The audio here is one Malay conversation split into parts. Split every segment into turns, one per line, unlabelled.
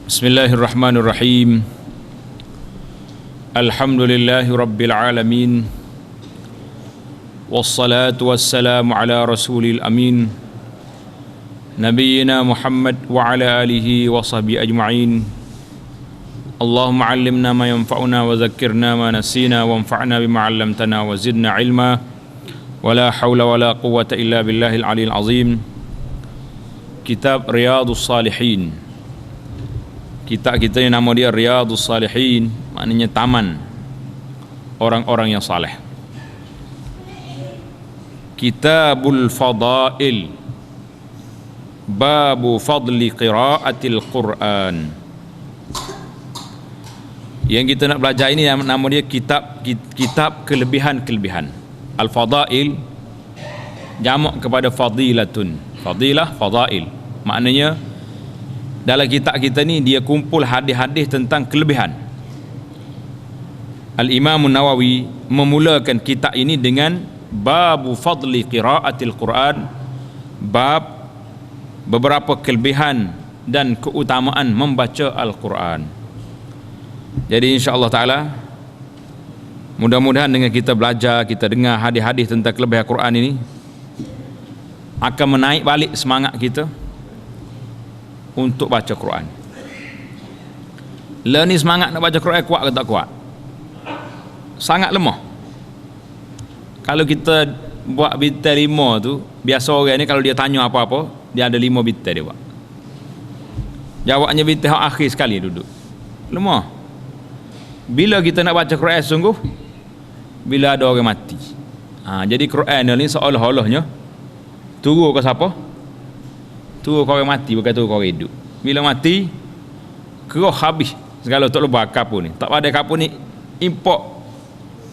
Bismillahirrahmanirrahim. Alhamdulillahi rabbil alamin. Wassalatu wassalamu ala rasulil amin. Nabiyyina Muhammad wa ala alihi wa sahbihi ajma'in. Allahumma 'allimna ma yanfa'una wa zakkirna ma nasina wanfa'na bima 'allamtana wa zidna ilma. Wala haula wala quwwata illa billahil aliyil azim. Kitab Riyadhus Salihin. Kitab kita yang nama dia Riyadhus Salihin, maknanya taman orang-orang yang saleh. Kitabul Fadail, babu fadli qiraatil Quran. Yang kita nak belajar ini nama dia kitab kelebihan-kelebihan. Al-Fadail jamak kepada fadilatun. Fadilah, fadail. Maknanya dalam kitab kita ni dia kumpul hadis-hadis tentang kelebihan. Al-Imam Nawawi memulakan kitab ini dengan babu fadli qiraatil Quran, bab beberapa kelebihan dan keutamaan membaca Al-Quran. Jadi insya-Allah taala mudah-mudahan dengan kita belajar, kita dengar hadis-hadis tentang kelebihan Quran ini akan menaik balik semangat kita untuk baca Quran. Lah ni semangat nak baca Quran kuat ke tak kuat? Sangat lemah. Kalau kita buat bintang 5 tu, biasa orang ni kalau dia tanya apa-apa, dia ada 5 bintang dia buat. Jawabnya bintang akhir sekali duduk. Lemah. Bila kita nak baca Quran sungguh, bila ada orang mati. Jadi Quran ni seolah-olahnya turun ke siapa? Turun ke orang mati, bukan turun ke orang hidup. Bila mati, keroh habis segala tak lupa kapur ni. Tak ada kapur ni import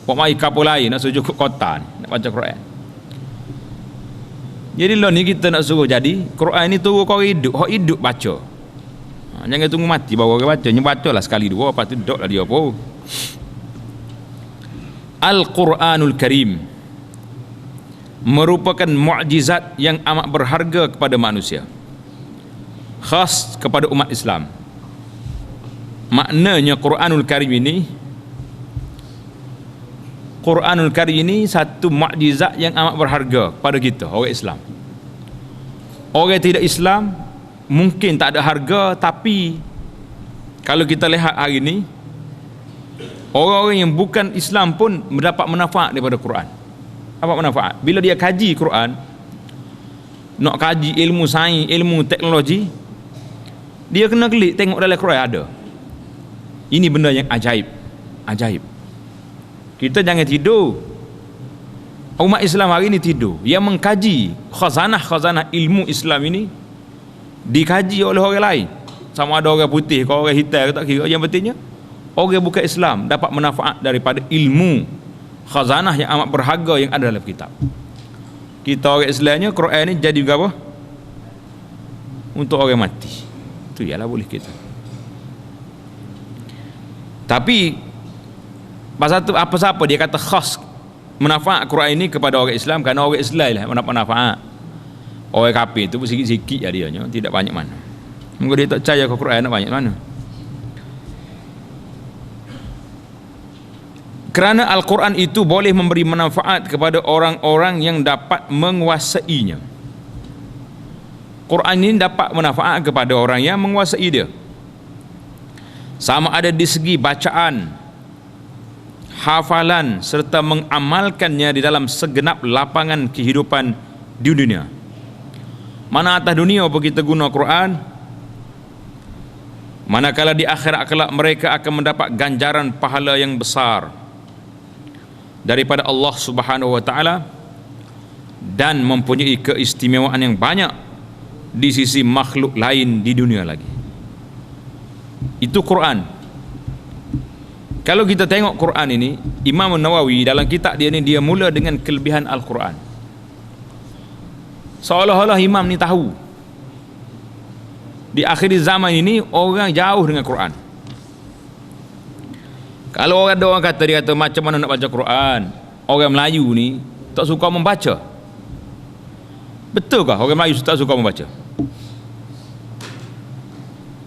buat mai kapur lain nak suruh ke kota ni, nak baca Quran. Jadi lah ni kita nak suruh jadi Quran ni turun ke orang hidup, orang hidup baca. Jangan tunggu mati baru orang baca. Ni bacalah sekali dua, lepas tu duduk lah dia apa. Al-Quranul Karim merupakan mukjizat yang amat berharga kepada manusia, khas kepada umat Islam. Maknanya Quranul Karim ini satu mukjizat yang amat berharga pada kita orang Islam. Orang tidak Islam mungkin tak ada harga, tapi kalau kita lihat hari ini orang-orang yang bukan Islam pun mendapat manfaat daripada Quran. Apa manfaat? Bila dia kaji Quran, nak kaji ilmu sains, ilmu teknologi, dia kena klik tengok dalam Quran ada. Ini benda yang ajaib. Ajaib. Kita jangan tidur. Umat Islam hari ini tidur. Yang mengkaji khazanah-khazanah ilmu Islam ini dikaji oleh orang lain. Sama ada orang putih ke orang hitam ke tak kira. Yang pentingnya orang bukan Islam dapat manfaat daripada ilmu khazanah yang amat berharga yang ada dalam kitab. Kita orang Islamnya Quran ni jadi juga apa? Untuk orang mati. Itu ialah boleh kita. Tapi pasal tu apa siapa dia kata khas manfaat Quran ini kepada orang Islam, kerana orang Islam lah mendapat manfaat. Orang kafir tu sikit-sikit lah dia, tidak banyak mana. Mungkin dia tak percaya ke Quran nak banyak mana. Kerana Al-Quran itu boleh memberi manfaat kepada orang-orang yang dapat menguasainya. Quran ini dapat manfaat kepada orang yang menguasai dia. Sama ada di segi bacaan, hafalan serta mengamalkannya di dalam segenap lapangan kehidupan di dunia. Mana atas dunia apa kita guna Quran, manakala di akhirat kelak mereka akan mendapat ganjaran pahala yang besar daripada Allah Subhanahu wa taala dan mempunyai keistimewaan yang banyak di sisi makhluk lain di dunia lagi. Itu Quran. Kalau kita tengok Quran ini, Imam Nawawi dalam kitab dia ni, dia mula dengan kelebihan Al-Quran. Seolah-olah imam ni tahu di akhir zaman ini orang jauh dengan Quran. Kalau ada orang kata, dia kata macam mana nak baca Quran, orang Melayu ni tak suka membaca. Betulkah orang Melayu tak suka membaca?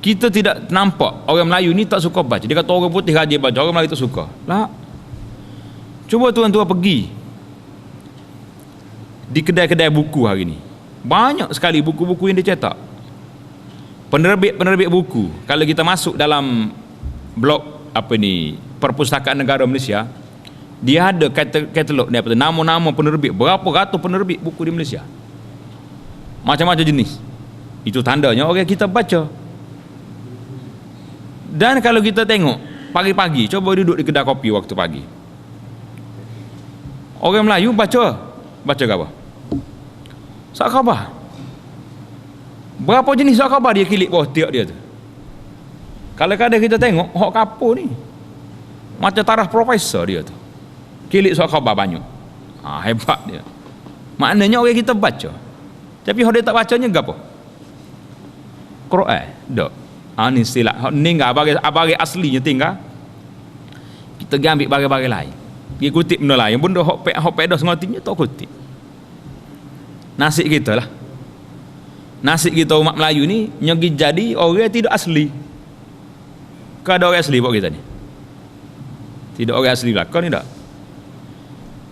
kita tidak nampak orang Melayu ni tak suka baca. Dia kata orang putih rajin baca, orang Melayu tak suka. Lah. Cuba tuan-tuan pergi di kedai-kedai buku hari ni. Banyak sekali buku-buku yang dicetak. Penerbit-penerbit buku, kalau kita masuk dalam blog Perpustakaan Negara Malaysia, dia ada katalog dia, nama-nama penerbit, berapa ratus penerbit buku di Malaysia. Macam-macam jenis. Itu tandanya orang kita baca. Dan kalau kita tengok pagi-pagi, coba duduk di kedai kopi waktu pagi. Orang Melayu baca apa? Surat khabar. Berapa jenis surat khabar dia kilik bawah tiap dia tu. Kalau kadang kita tengok hak kapur ni macam taraf profesor dia tu. Kilik surat khabar banyak. Hebat dia. Maknanya orang kita baca. Tapi hak dia tak bacanya gapo? Quran. Dak. Ni istilah. Hak tinggal bagi aslinya tinggal. Kita ambil bagi-bagi lain. Dia kutip benda lain. Benda hak pedas ngotinya tak kutip. Nasib kita lah. Nasib kita umat Melayu ni nyegi jadi orang tidak asli. Kau ada orang asli buat kita ni? Tidak orang asli lah. Kau ni tak?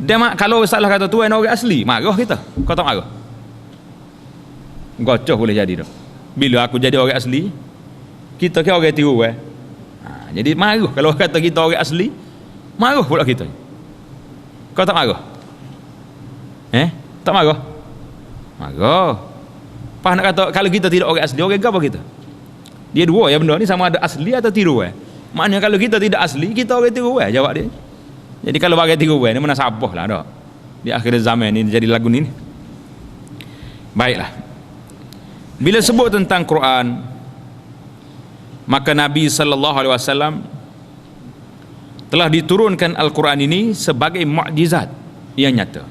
Dia kalau salah kata tuan orang asli, marah kita. Kau tak marah? Gocoh boleh jadi dah. Bila aku jadi orang asli, kita kira orang tiru jadi marah. Kalau kata kita orang asli, marah pula kita. Kau tak marah? Tak marah? Marah. Pas nak kata kalau kita tidak orang asli, orang apa kita? Dia dua ya benda ni, sama ada asli atau tiru. Maknanya kalau kita tidak asli, kita orang tiru jawab dia. Jadi kalau bagi tiru ni mana sabah lah dah. Di akhir zaman ni jadi lagu ni. Baiklah. Bila sebut tentang Quran, maka Nabi SAW telah diturunkan Al-Quran ini sebagai mukjizat yang nyata.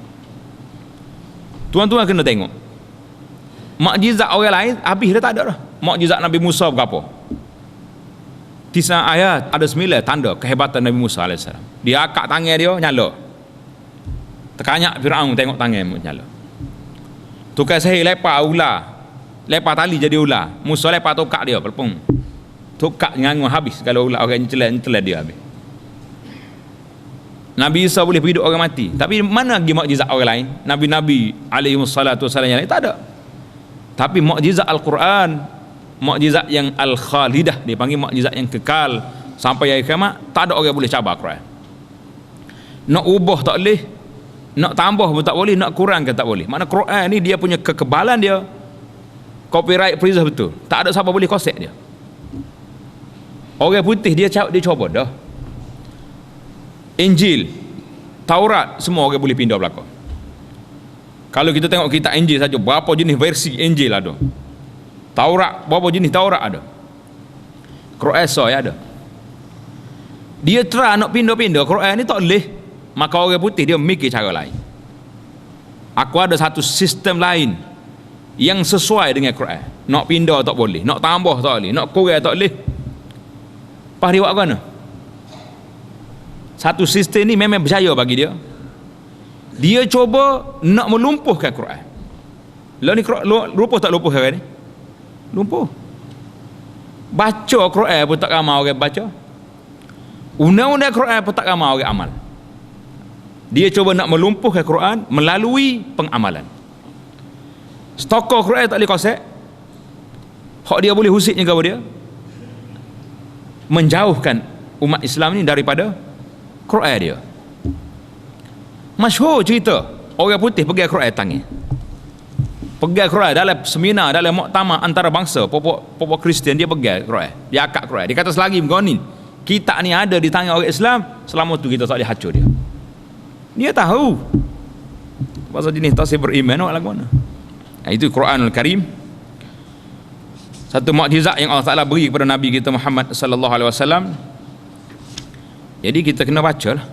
Tuan-tuan kena tengok. Mukjizat orang lain habis dah tak ada dah. Mukjizat Nabi Musa berapa? 9 ayat, ada 9 tanda kehebatan Nabi Musa AS. Dia akak tangan dia nyala. Terkanyak Firaun tengok tangan nyala. Tukar sihir lepas ular. Lepas tali jadi ular. Musa lepas tokak dia pelpung. Tokak ngangun habis kalau ular orang celah dia habis. Nabi Isa boleh hidup orang mati. Tapi mana lagi mukjizat orang lain? Nabi-nabi alaihi wassalatu wassalam yang lain tak ada. Tapi mukjizat Al-Quran, mukjizat yang al-khalidah, dia panggil mukjizat yang kekal sampai hari kiamat, tak ada orang boleh cabar Quran. Nak ubah tak boleh, nak tambah pun tak boleh, nak kurang ke tak boleh. Makna Quran ni dia punya kekebalan dia copyright preserve betul. Tak ada siapa boleh kosek dia. Orang putih dia coba dah. Injil, Taurat, semua orang boleh pindah belakang. Kalau kita tengok kitab Injil saja, berapa jenis versi Injil ada. Taurat, berapa jenis Taurat ada. Quran ada. Dia try nak pindah-pindah Quran ni tak boleh. Maka orang putih dia mikir cara lain. Aku ada satu sistem lain yang sesuai dengan Quran. Nak pindah tak boleh, nak tambah tak boleh, nak kurang tak boleh. Pas dia buat apa mana? Satu sistem ni memang berjaya bagi dia. Dia cuba nak melumpuhkan Quran. Lah ni lumpuh tak lumpuh sekarang ni? Lumpuh. Baca Quran pun tak ramai orang baca. Undang-undang Quran pun tak ramai orang amal. Dia cuba nak melumpuhkan Quran melalui pengamalan. Stokor Quran tak boleh kosek. Hak dia boleh husitnya kepada dia, menjauhkan umat Islam ni daripada Quran dia. Masyhur cerita orang putih pegang Quran tangan. Pegang Quran dalam seminar, dalam muktamar antarabangsa, pokok Kristian dia pegang Quran. Dia akak Quran. Dia kata selagi mengonin kitab ni ada di tangan orang Islam, selama tu kita tak boleh hacur dia. Dia tahu. Pasal jenis tak saya beriman lagu mana. Itu Quranul Karim. Satu mukjizat yang Allah Taala beri kepada Nabi kita Muhammad sallallahu alaihi wasallam. Jadi kita kena baca lah.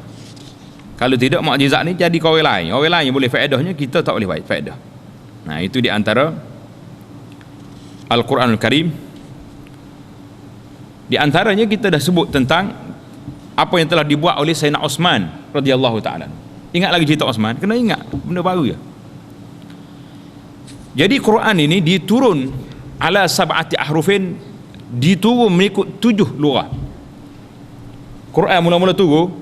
Kalau tidak mukjizat ni jadi ke orang lain. Orang lain boleh faedahnya, kita tak boleh faedah. Nah, itu di antara Al-Quranul Karim. Di antaranya kita dah sebut tentang apa yang telah dibuat oleh Sayyidina Osman radhiyallahu taala. Ingat lagi cerita Osman? Kena ingat, benda baru ya. Jadi Quran ini diturun ala sab'ati ahrufin diturun mengikut 7 lugah. Quran mula-mula turun,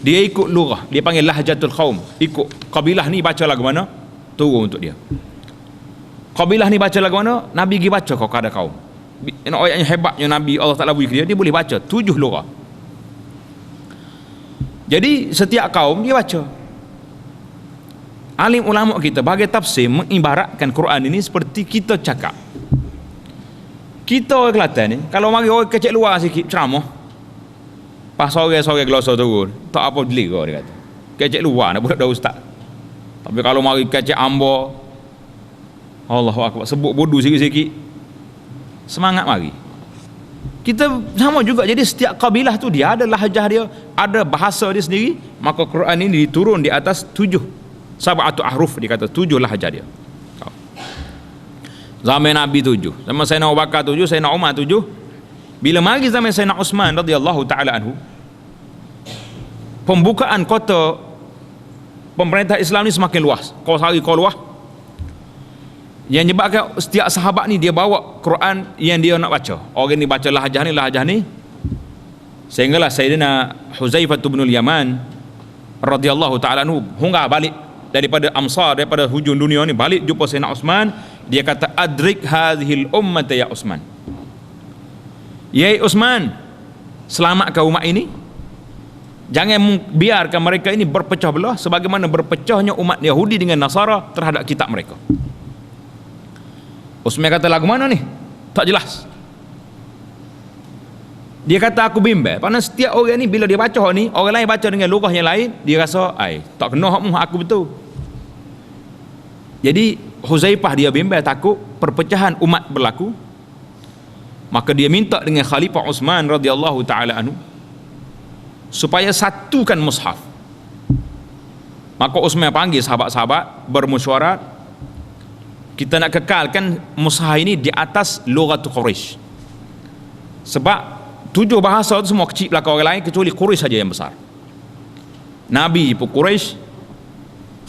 dia ikut lugah, dia panggil lahjatul qaum, ikut kabilah ni baca lagu mana, turun untuk dia. Kabilah ni baca lagu mana, Nabi pergi baca kau kepada kaum. Ayatnya hebatnya Nabi, Allah Ta'ala beri dia boleh baca 7 lugah. Jadi setiap kaum dia baca. Alim ulama kita bagi tafsir mengibaratkan Quran ini seperti kita cakap. Kita orang Kelantan ni, kalau mari orang kecil luar sikit ceramah, pas sore-sore gelosor turun, tak apa delira dia kata. Kecil luar nak buat dah ustaz. Tapi kalau mari kecil Ambo, Allahu Akbar, sebut bodoh sikit-sikit, semangat mari. Kita sama juga, jadi setiap kabilah tu dia ada lahjah dia, ada bahasa dia sendiri. Maka Quran ini diturun di atas 7 sab'atu ahruf, dia kata 7 lahjah dia. Zaman Nabi 7, zaman Sayyidina Abu Bakar 7, Sayyidina Umar 7. Bila mari zaman Sayyidina Uthman radhiyallahu taala anhu, pembukaan kota pemerintah Islam ni semakin luas, kau sehari kau luas. Yang menyebabkan setiap sahabat ni dia bawa Quran yang dia nak baca. Orang ni baca lahjah ni, sehinggalah Sayyidina Huzaifah bin Yaman radhiyallahu taala anhu hunggah balik daripada Amsar, daripada hujung dunia ni, balik jumpa Sayyidina Uthman. Dia kata, adrik hadhil ummata ya Uthman, ya Uthman, selamatkan umat ini, jangan biarkan mereka ini berpecah belah sebagaimana berpecahnya umat Yahudi dengan Nasara terhadap kitab mereka. Uthman kata, lagu mana ni? Tak jelas. Dia kata, aku bimbang, kerana setiap orang ni bila dia baca ni, orang lain baca dengan lugah yang lain, dia rasa tak kena hakmu, aku betul. Jadi Huzaifah dia bimbang, takut perpecahan umat berlaku. Maka dia minta dengan Khalifah Uthman radhiyallahu taala anhu supaya satukan mushaf. Maka Uthman panggil sahabat-sahabat bermusyawarah, kita nak kekalkan mushaf ini di atas lughat Quraisy. Sebab 7 bahasa itu semua kecil belakang orang lain, kecuali Quraisy saja yang besar. Nabi pun Quraisy,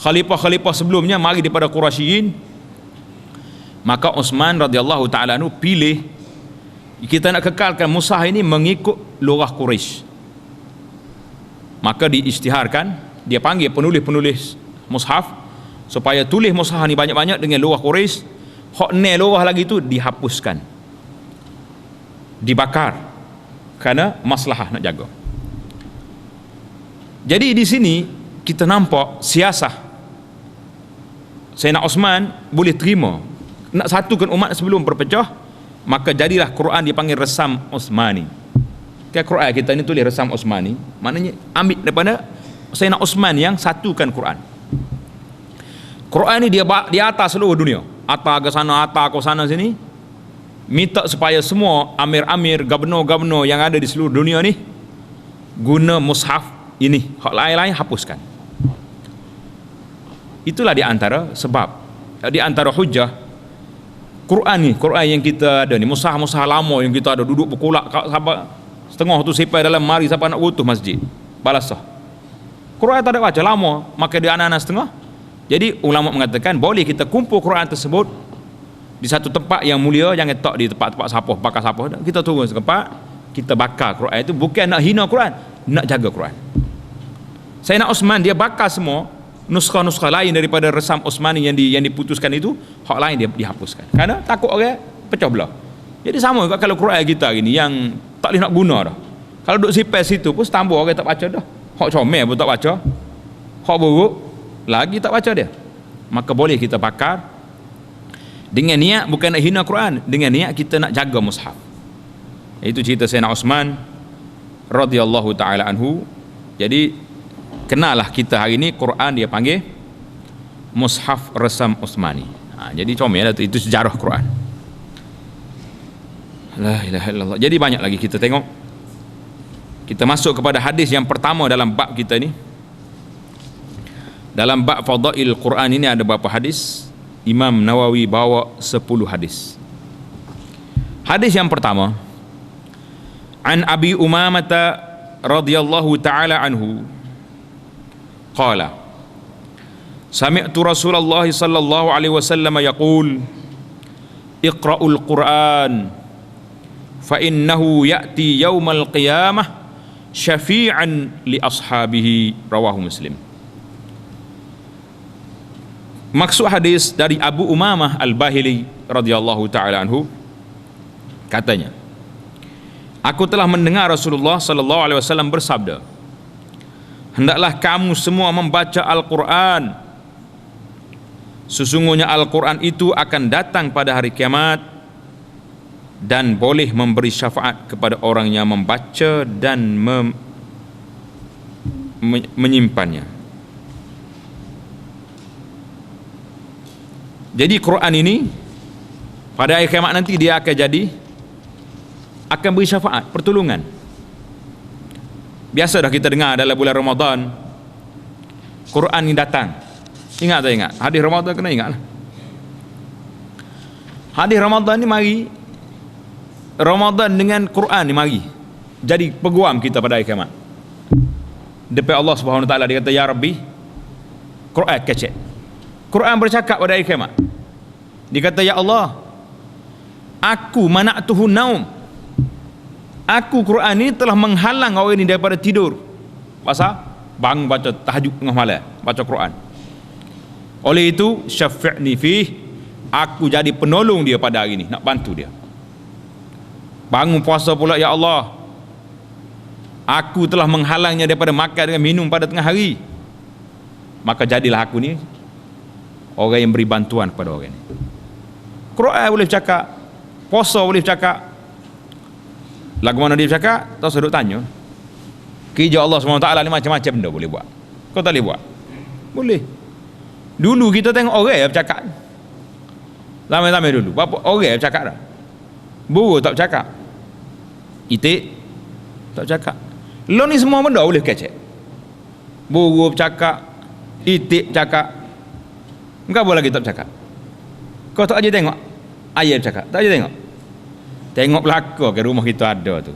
khalifah-khalifah sebelumnya mari daripada Quraisyin. Maka Uthman radhiyallahu taala anhu pilih, kita nak kekalkan mushaf ini mengikut lugah Quraisy. Maka diisytiharkan, dia panggil penulis-penulis mushaf supaya tulis mushaf ni banyak-banyak dengan lugah Quraisy. Hak ne lugah lagi tu dihapuskan, dibakar, kerana maslahah nak jaga. Jadi di sini kita nampak siasah Sayyidina Uthman boleh terima nak satukan umat sebelum berpecah. Maka jadilah Quran dipanggil resam Uthmani. Quran kita ni tulis resam Uthmani, maknanya ambil daripada Sayyidina Uthman yang satukan Quran. Quran ni dia di atas seluruh dunia, atas ke sana, atas ke sana sini, minta supaya semua amir-amir, gubernur-gubernur yang ada di seluruh dunia ni guna mushaf ini, hak lain-lain hapuskan. Itulah di antara sebab, di antara hujah Quran ni, Quran yang kita ada ni, mushaf-mushaf lama yang kita ada, duduk berkolak sampai setengah tu sipai dalam mari siapa nak butuh masjid balasah. Quran tak ada baca lama, maka dia anak-anak setengah. Jadi ulama mengatakan boleh kita kumpul Quran tersebut di satu tempat yang mulia, jangan tak di tempat-tempat sapoh, bakar sapoh. Kita turun setempat, kita bakar Quran itu, bukan nak hina Quran, nak jaga Quran. Sayyidina Uthman dia bakar semua nuskah-nuskah lain daripada resam Uthmani yang diputuskan itu, hak lain dia dihapuskan kerana takut orang pecah belah. Jadi sama juga kalau Quran kita hari ni yang tak boleh nak guna dah, kalau duduk sipai situ pun tambah orang tak baca dah, hak comel pun tak baca, hak buruk lagi tak baca dia. Maka boleh kita bakar dengan niat bukan nak hina Quran, dengan niat kita nak jaga mushaf. Itu cerita Sayyidina Uthman radhiyallahu taala anhu. Jadi kenalah kita hari ni Quran dia panggil mushaf resam Uthmani. Jadi comel lah tu, itu sejarah Quran. La ilaha illallah. Jadi banyak lagi kita tengok. Kita masuk kepada hadis yang pertama dalam bab kita ni. Dalam bab fadail Quran ini ada berapa hadis? Imam Nawawi bawa 10 hadis. Hadis yang pertama, an Abi Umamah radhiyallahu taala anhu qala sami'tu Rasulullah sallallahu alaihi wasallam yaqul iqra'ul Qur'an fa innahu ya'ti yaumal qiyamah syafi'an li ashabihi, rawahu Muslim. Maksud hadis dari Abu Umamah Al-Bahili radhiyallahu taala anhu, katanya, aku telah mendengar Rasulullah sallallahu alaihi wasallam bersabda, hendaklah kamu semua membaca Al-Quran. Sesungguhnya Al-Quran itu akan datang pada hari kiamat dan boleh memberi syafaat kepada orang yang membaca dan menyimpannya. Jadi Quran ini pada hari kiamat nanti dia akan beri syafaat, pertolongan. Biasa dah kita dengar dalam bulan Ramadan Quran ini datang. Ingat tak ingat? Hadis Ramadan kena ingat lah. Hadis Ramadan ni mari, Ramadan dengan Quran ni mari jadi peguam kita pada hari kiamat. Depan Allah Subhanahu Wa Taala dia kata, ya Rabbi, Quran kecek. Quran bercakap pada hari kiamat. Dia kata, ya Allah, aku mana'tuhu naum. Aku Quran ini telah menghalang orang ini daripada tidur. Pasal bangun baca tahajud tengah malam, baca Quran. Oleh itu syafi'ni fih, aku jadi penolong dia pada hari ini, nak bantu dia. Bangun puasa pula, ya Allah, aku telah menghalangnya daripada makan dan minum pada tengah hari. Maka jadilah aku ni orang yang beri bantuan kepada orang ini. Quran boleh bercakap, puasa boleh bercakap. Lagu mana dia bercakap, tak usah duk tanya. Kerja Allah SWT ni macam-macam benda boleh buat. Kau tak boleh buat? Boleh. Dulu kita tengok orang yang bercakap. Lama-lama dulu berapa orang yang bercakap dah. Buruk tak bercakap, itik tak bercakap. Lo ni semua benda boleh kecek. Buruk bercakap, itik bercakap. Engkau boleh lagi tak bercakap. Kau tak aja tengok ayat bercakap, tak aja tengok. Tengok belakang ke rumah kita ada tu.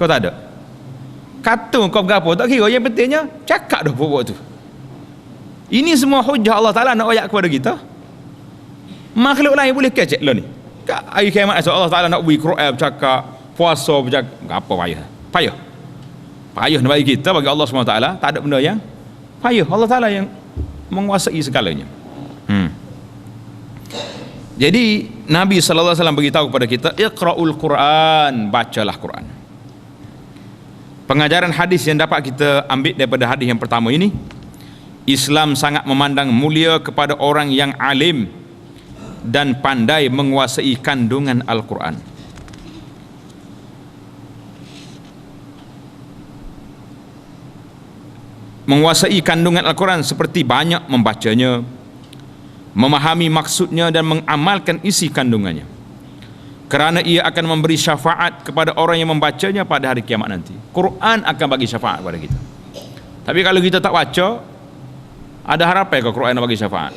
Kau tak ada. Kata kau berapa tak kira, yang pentingnya cakap dah pokok tu. Ini semua hujah Allah Ta'ala nak ayat kepada kita. Makhluk lain boleh kecek lo ni. Kat hari kiamat Allah Ta'ala nak beri Quran bercakap, puasa bercakap, apa payah nak bagi kita, bagi Allah SWT tak ada benda yang payah. Allah Ta'ala yang menguasai segalanya. Jadi Nabi SAW beritahu kepada kita, iqra'ul Quran, bacalah Quran. Pengajaran hadis yang dapat kita ambil daripada hadis yang pertama ini, Islam sangat memandang mulia kepada orang yang alim dan pandai menguasai kandungan Al-Quran. Menguasai kandungan Al-Quran seperti banyak membacanya, memahami maksudnya dan mengamalkan isi kandungannya, kerana ia akan memberi syafaat kepada orang yang membacanya pada hari kiamat nanti. Quran akan bagi syafaat kepada kita. Tapi kalau kita tak baca, ada harapan ke Quran nak bagi syafaat?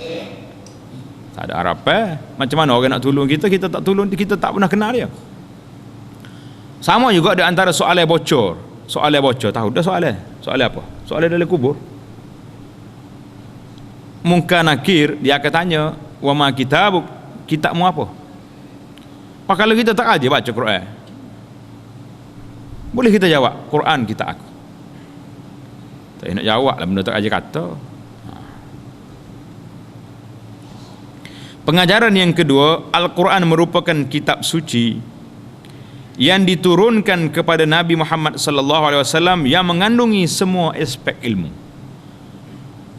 Tak ada harapan. Macam mana orang nak tolong kita, kita tak tolong, kita tak pernah kenal dia. Sama juga di antara soalan bocor. Soalan bocor, tahu dah soalan? Soalan apa? Soalan dalam kubur. Munkar Nakir dia akan tanya, wa ma kitabuk, kitabmu apa? Pak kalau kita tak aja baca Quran, boleh kita jawab Quran kita aku. Tak nak jawab lah benda tak aja kata. Pengajaran yang kedua, Al-Quran merupakan kitab suci yang diturunkan kepada Nabi Muhammad sallallahu alaihi wasallam yang mengandungi semua aspek ilmu.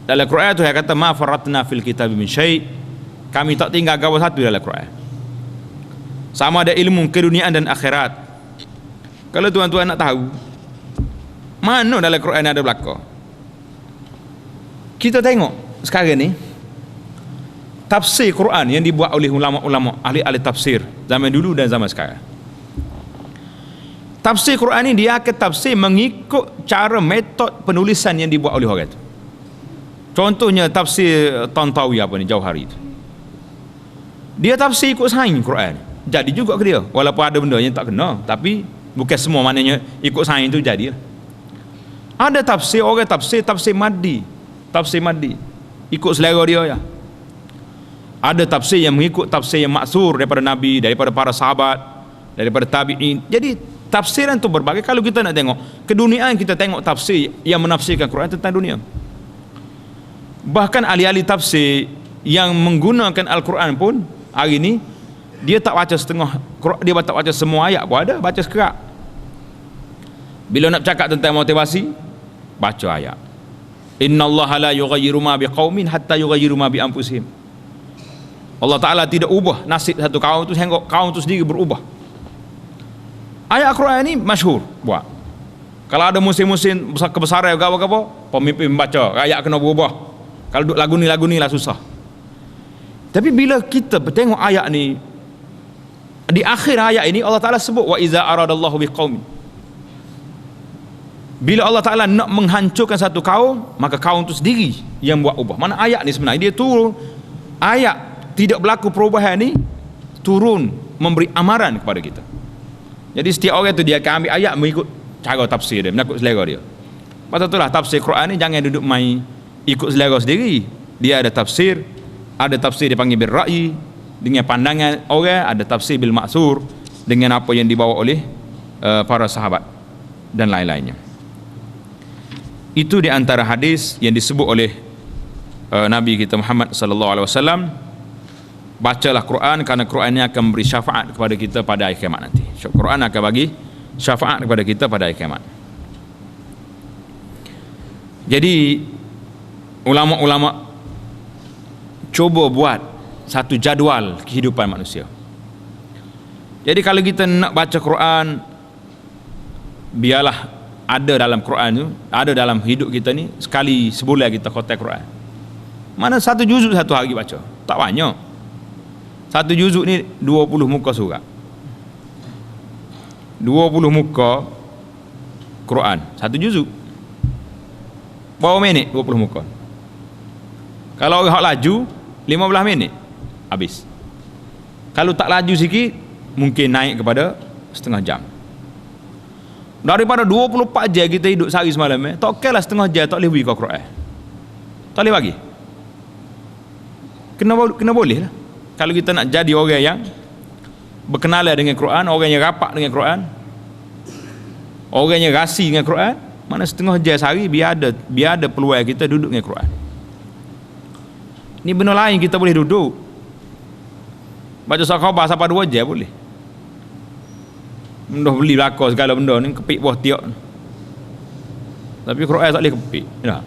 Dalam Quran tu dia kata, ma faratna fil kitab min syai', kami tak tinggal gawas satu dalam Quran. Sama ada ilmu keduniaan dan akhirat. Kalau tuan-tuan nak tahu mana dalam Quran ada belaka, kita tengok sekarang ni tafsir Quran yang dibuat oleh ulama-ulama ahli-ahli tafsir zaman dulu dan zaman sekarang. Tafsir Quran ni dia akan tafsir mengikut cara metod penulisan yang dibuat oleh orang itu. Contohnya tafsir Tantawi apa ni, Jauhari itu, dia tafsir ikut sains Quran, jadi juga ke dia, walaupun ada benda yang tak kena, tapi bukan semua maknanya ikut sains itu jadi. Ada tafsir orang tafsir maddi, ikut selera dia ya. Ada tafsir yang mengikut tafsir yang maksur daripada Nabi, daripada para sahabat, daripada tabi'in. Jadi tafsiran itu berbagai. Kalau kita nak tengok keduniaan, kita tengok tafsir yang menafsirkan Quran tentang dunia. Bahkan ahli-ahli tafsir yang menggunakan Al-Quran pun hari ini dia tak baca setengah, dia tak baca semua ayat pun ada, baca sekerak. Bila nak cakap tentang motivasi, baca ayat. Innallaha la yughayyiru ma biqaumin hatta yughayyiru ma bi anfusihim. Allah Ta'ala tidak ubah nasib satu kaum itu sehingga kaum itu sendiri berubah. Ayat Al-Quran ini masyhur buat. Kalau ada musim-musim kebesaran apa-apa, pemimpin membaca, ayat kena berubah. Kalau duduk lagu ni lah susah. Tapi bila kita bertengok ayat ni, di akhir ayat ini Allah Ta'ala sebut wa iza aradallahu biqaumin. Bila Allah Ta'ala nak menghancurkan satu kaum, maka kaum itu sendiri yang buat ubah. Mana ayat ni sebenarnya dia turun, ayat tidak berlaku perubahan ni turun memberi amaran kepada kita. Jadi setiap orang tu dia akan ambil ayat mengikut cara tafsir dia, mengikut selera dia. Pasal itulah tafsir Quran ni jangan duduk main ikut selera sendiri. Dia ada tafsir dipanggil bil ra'yi, dengan pandangan orang, ada tafsir bil ma'sur, dengan apa yang dibawa oleh para sahabat dan lain-lainnya. Itu di antara hadis yang disebut oleh Nabi kita Muhammad sallallahu alaihi wasallam. Bacalah Quran kerana Quran ini akan memberi syafaat kepada kita pada hari kiamat nanti. Quran akan bagi syafaat kepada kita pada hari kiamat. Jadi ulama-ulama cuba buat satu jadual kehidupan manusia. Jadi kalau kita nak baca Quran, biarlah ada dalam Quran tu, ada dalam hidup kita ni, sekali sebulan kita khatam Quran. Mana satu juzuk satu hari baca, tak banyak. Satu juzuk ni 20 muka surat, 20 muka Quran, satu juzuk berapa minit? 20 muka. Kalau orang laju 15 minit habis. Kalau tak laju sikit mungkin naik kepada setengah jam. Daripada 24 jam kita hidup sehari semalam, tak okeylah setengah jam tak boleh bagi kau Quran. Tak boleh bagi. Kena boleh lah. Kalau kita nak jadi orang yang berkenalan dengan Quran, orang yang rapat dengan Quran, orang yang rasi dengan Quran, mana setengah jam sehari biar ada peluang kita duduk dengan Quran. Ni benda lain kita boleh duduk baca surah khabar sampai 2 jam boleh. Benda beli belakang segala benda ni kepik buah tiak. Tapi Quran tak boleh kepik. Ya.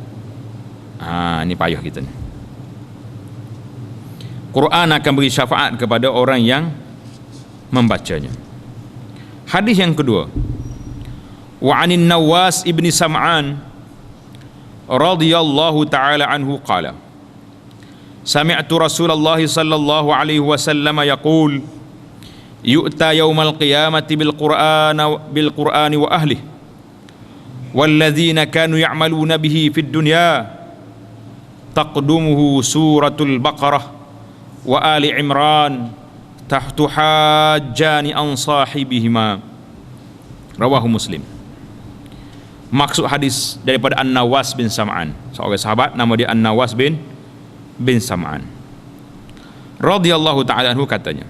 Ni payah kita ni. Quran akan beri syafaat kepada orang yang membacanya. Hadis yang kedua, wa 'anin Nawas ibni Sam'an radhiyallahu ta'ala anhu qala sami'tu Rasulullah sallallahu alaihi wasallam yaqul yu'ta yaumal qiyamati bil Qur'ani wa ahlihi walladzina kanu ya'maluna bihi fid dunya taqdumuhu suratul Baqarah wa Ali Imran tahtu hajjani an sahibihima. Rawahu Muslim. Maksud hadis daripada An-Nawas bin Sam'an, seorang sahabat nama dia An-Nawas bin Sam'an radhiyallahu ta'ala anhu, katanya,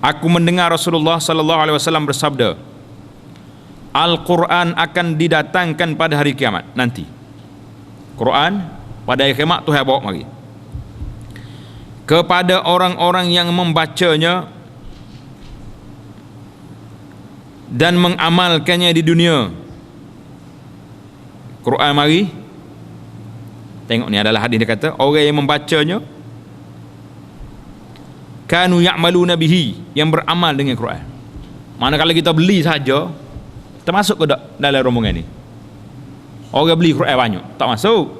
aku mendengar Rasulullah sallallahu alaihi wasallam bersabda, Al-Quran akan didatangkan pada hari kiamat nanti. Quran pada hari kiamat Tuhan bawa mari kepada orang-orang yang membacanya dan mengamalkannya di dunia. Quran mari, tengok ni adalah hadis, dia kata orang yang membacanya, kanu ya'maluna bihi, yang beramal dengan Quran. Manakala kita beli saja termasuk ke dalam rombongan ni? Orang beli Quran banyak, tak masuk.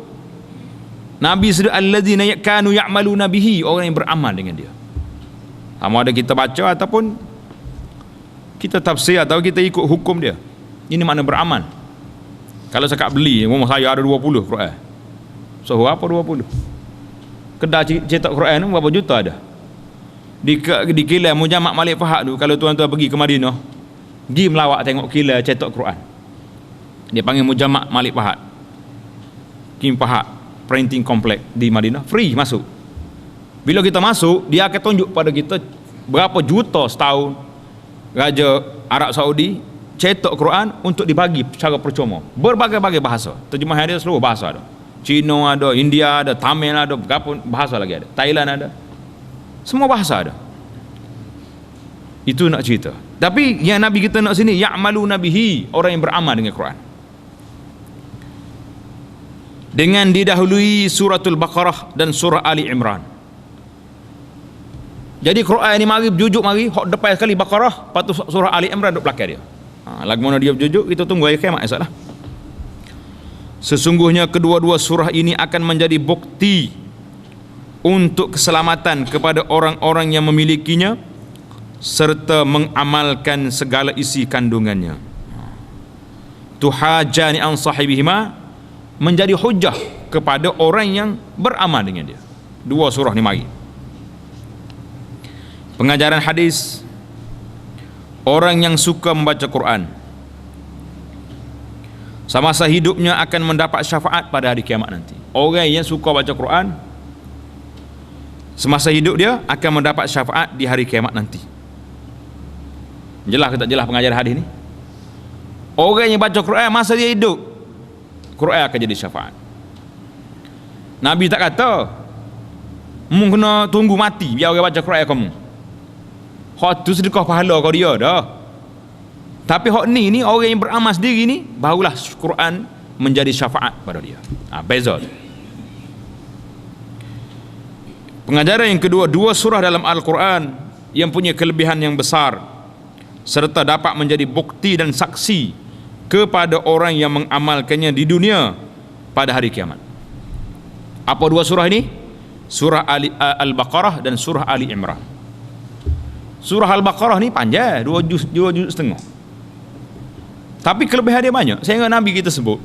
Nabi sedang alladzina kanu ya'maluna bihi, orang yang beramal dengan dia. Sama ada kita baca ataupun kita tafsir atau kita ikut hukum dia. Ini makna beramal. Kalau cakap beli, rumah saya ada 20 Quran. So apa 20? Kedai cetak Quran berapa juta ada? Di kilang Mujamak Malik Fahad tu, kalau tuan-tuan pergi ke Madinah, pergi melawat tengok kilang cetak Quran. Dia panggil Mujamak Malik Fahad. Kim Fahad Printing Complex di Madinah, free masuk. Bila kita masuk, dia akan tunjuk pada kita berapa juta setahun Raja Arab Saudi cetak Quran untuk dibagi secara percuma. Berbagai-bagai bahasa. Terjemahan dia seluruh bahasa ada. Cina ada, India ada, Tamil ada, berapa bahasa lagi ada. Thailand ada. Semua bahasa ada. Itu nak cerita. Tapi yang Nabi kita nak sini, ya'malu nabihi, orang yang beramal dengan Quran. Dengan didahului suratul Baqarah dan surah Ali Imran. Jadi Quran ni mari berjujuk mari, hok depan sekali Baqarah, lepas tu surah Ali Imran duk belakang dia. Lagu mana dia berjujuk, kita tunggu hari kiamat esoklah. Sesungguhnya kedua-dua surah ini akan menjadi bukti untuk keselamatan kepada orang-orang yang memilikinya serta mengamalkan segala isi kandungannya. Tuhajani an sahibihima, menjadi hujah kepada orang yang beramal dengan dia. Dua surah ni mari. Pengajaran hadis, orang yang suka membaca Quran semasa hidupnya akan mendapat syafaat pada hari kiamat nanti. Orang yang suka baca Quran semasa hidup dia akan mendapat syafaat di hari kiamat nanti. Jelas ke tak jelas pengajaran hadis ni? Orang yang baca Quran masa dia hidup, Quran akan jadi syafaat. Nabi tak kata mu kena tunggu mati biar orang baca Quran kamu. Hak tu sedekah pahala kau dia dah. Tapi hak ni orang yang beramal sendiri ni barulah Quran menjadi syafaat pada dia. Beza. Pengajaran yang kedua, dua surah dalam Al-Quran yang punya kelebihan yang besar serta dapat menjadi bukti dan saksi kepada orang yang mengamalkannya di dunia pada hari kiamat. Apa dua surah ini? Surah Al-Baqarah dan surah Ali Imran. Surah Al-Baqarah ni panjang, 2 juz setengah. Tapi kelebihan dia banyak. Saya ingat Nabi kita sebut,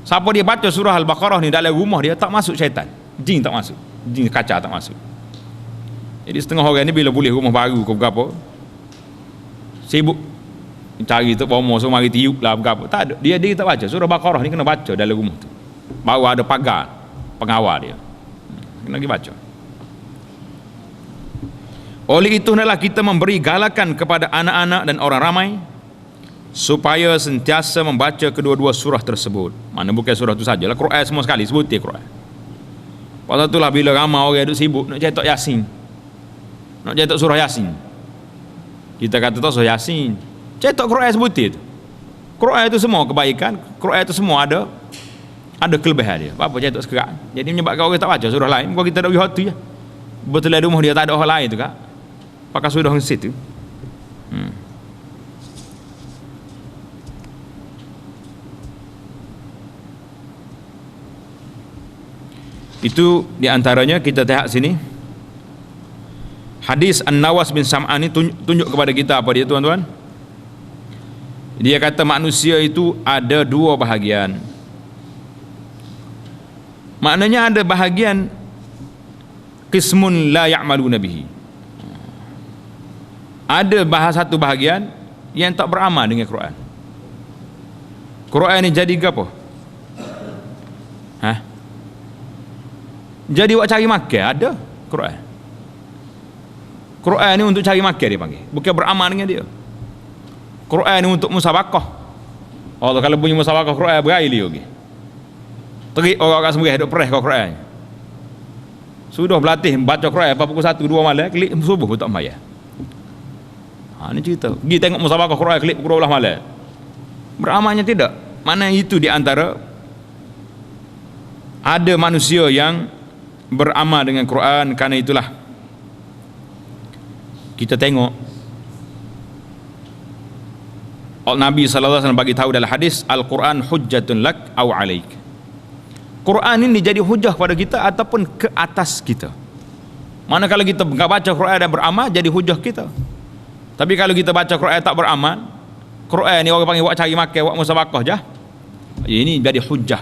siapa dia baca surah Al-Baqarah ni dalam rumah dia tak masuk syaitan. Jin tak masuk. Jin kaca tak masuk. Jadi setengah orang ni bila boleh rumah baru ke berapa, sibuk cari tu bomo so mari tiup lah berapa. Tak ada. Dia tak baca. Surah Baqarah ni kena baca dalam rumah tu. Baru ada pagar pengawal dia. Kena pergi baca. Oleh itu hendaklah kita memberi galakan kepada anak-anak dan orang ramai supaya sentiasa membaca kedua-dua surah tersebut. Mana bukan surah tu sajalah, Quran semua sekali sebut Quran. Pasal itulah bila ramai orang duk sibuk nak cetak Yasin, nak cetak surah Yasin, kita kata tu surah Yasin, cetak Quran sebut itu. Quran itu semua kebaikan, Quran itu semua ada kelebihan dia. Apa cetak sekarang? Jadi menyebabkan orang tak baca surah lain. Kalau kita dah lihat tu je, betul di rumah dia tak ada orang lain tu kak, pakai surah yang situ. Itu diantaranya kita lihat sini. Hadis An-Nawas bin Sam'an ini tunjuk kepada kita apa dia tuan-tuan? Dia kata manusia itu ada dua bahagian. Maknanya ada bahagian qismun la ya'maluna bihi. Ada satu bahagian yang tak beramal dengan Quran. Quran ni jadi ke apa? Jadi buat cari makan ada Quran. Quran ni untuk cari makan dia panggil, bukan beramal dengan dia. Quran ni untuk musabaqah. Allah kalau bunyi musabaqah Quran berair dia okey. Terik orang-orang semua duk pereh kau Quran. Sudah berlatih baca Quran pukul 1 2 malam, klik subuh pun tak bayar. Ni cerita. Pergi tengok musabaqah Quran klik pukul 12 malam. Beramalnya tidak. Mana itu di antara ada manusia yang beramal dengan Quran. Karena itulah kita tengok Nabi SAW bagi tahu dalam hadis, Al-Quran hujjatun lak aw alaik. Quran ini jadi hujah kepada kita ataupun ke atas kita. Mana kalau kita enggak baca Quran dan beramal, jadi hujah kita. Tapi kalau kita baca Quran tak beramal, Quran ni orang panggil buat cari makan, buat musabaqah je, ini jadi hujah,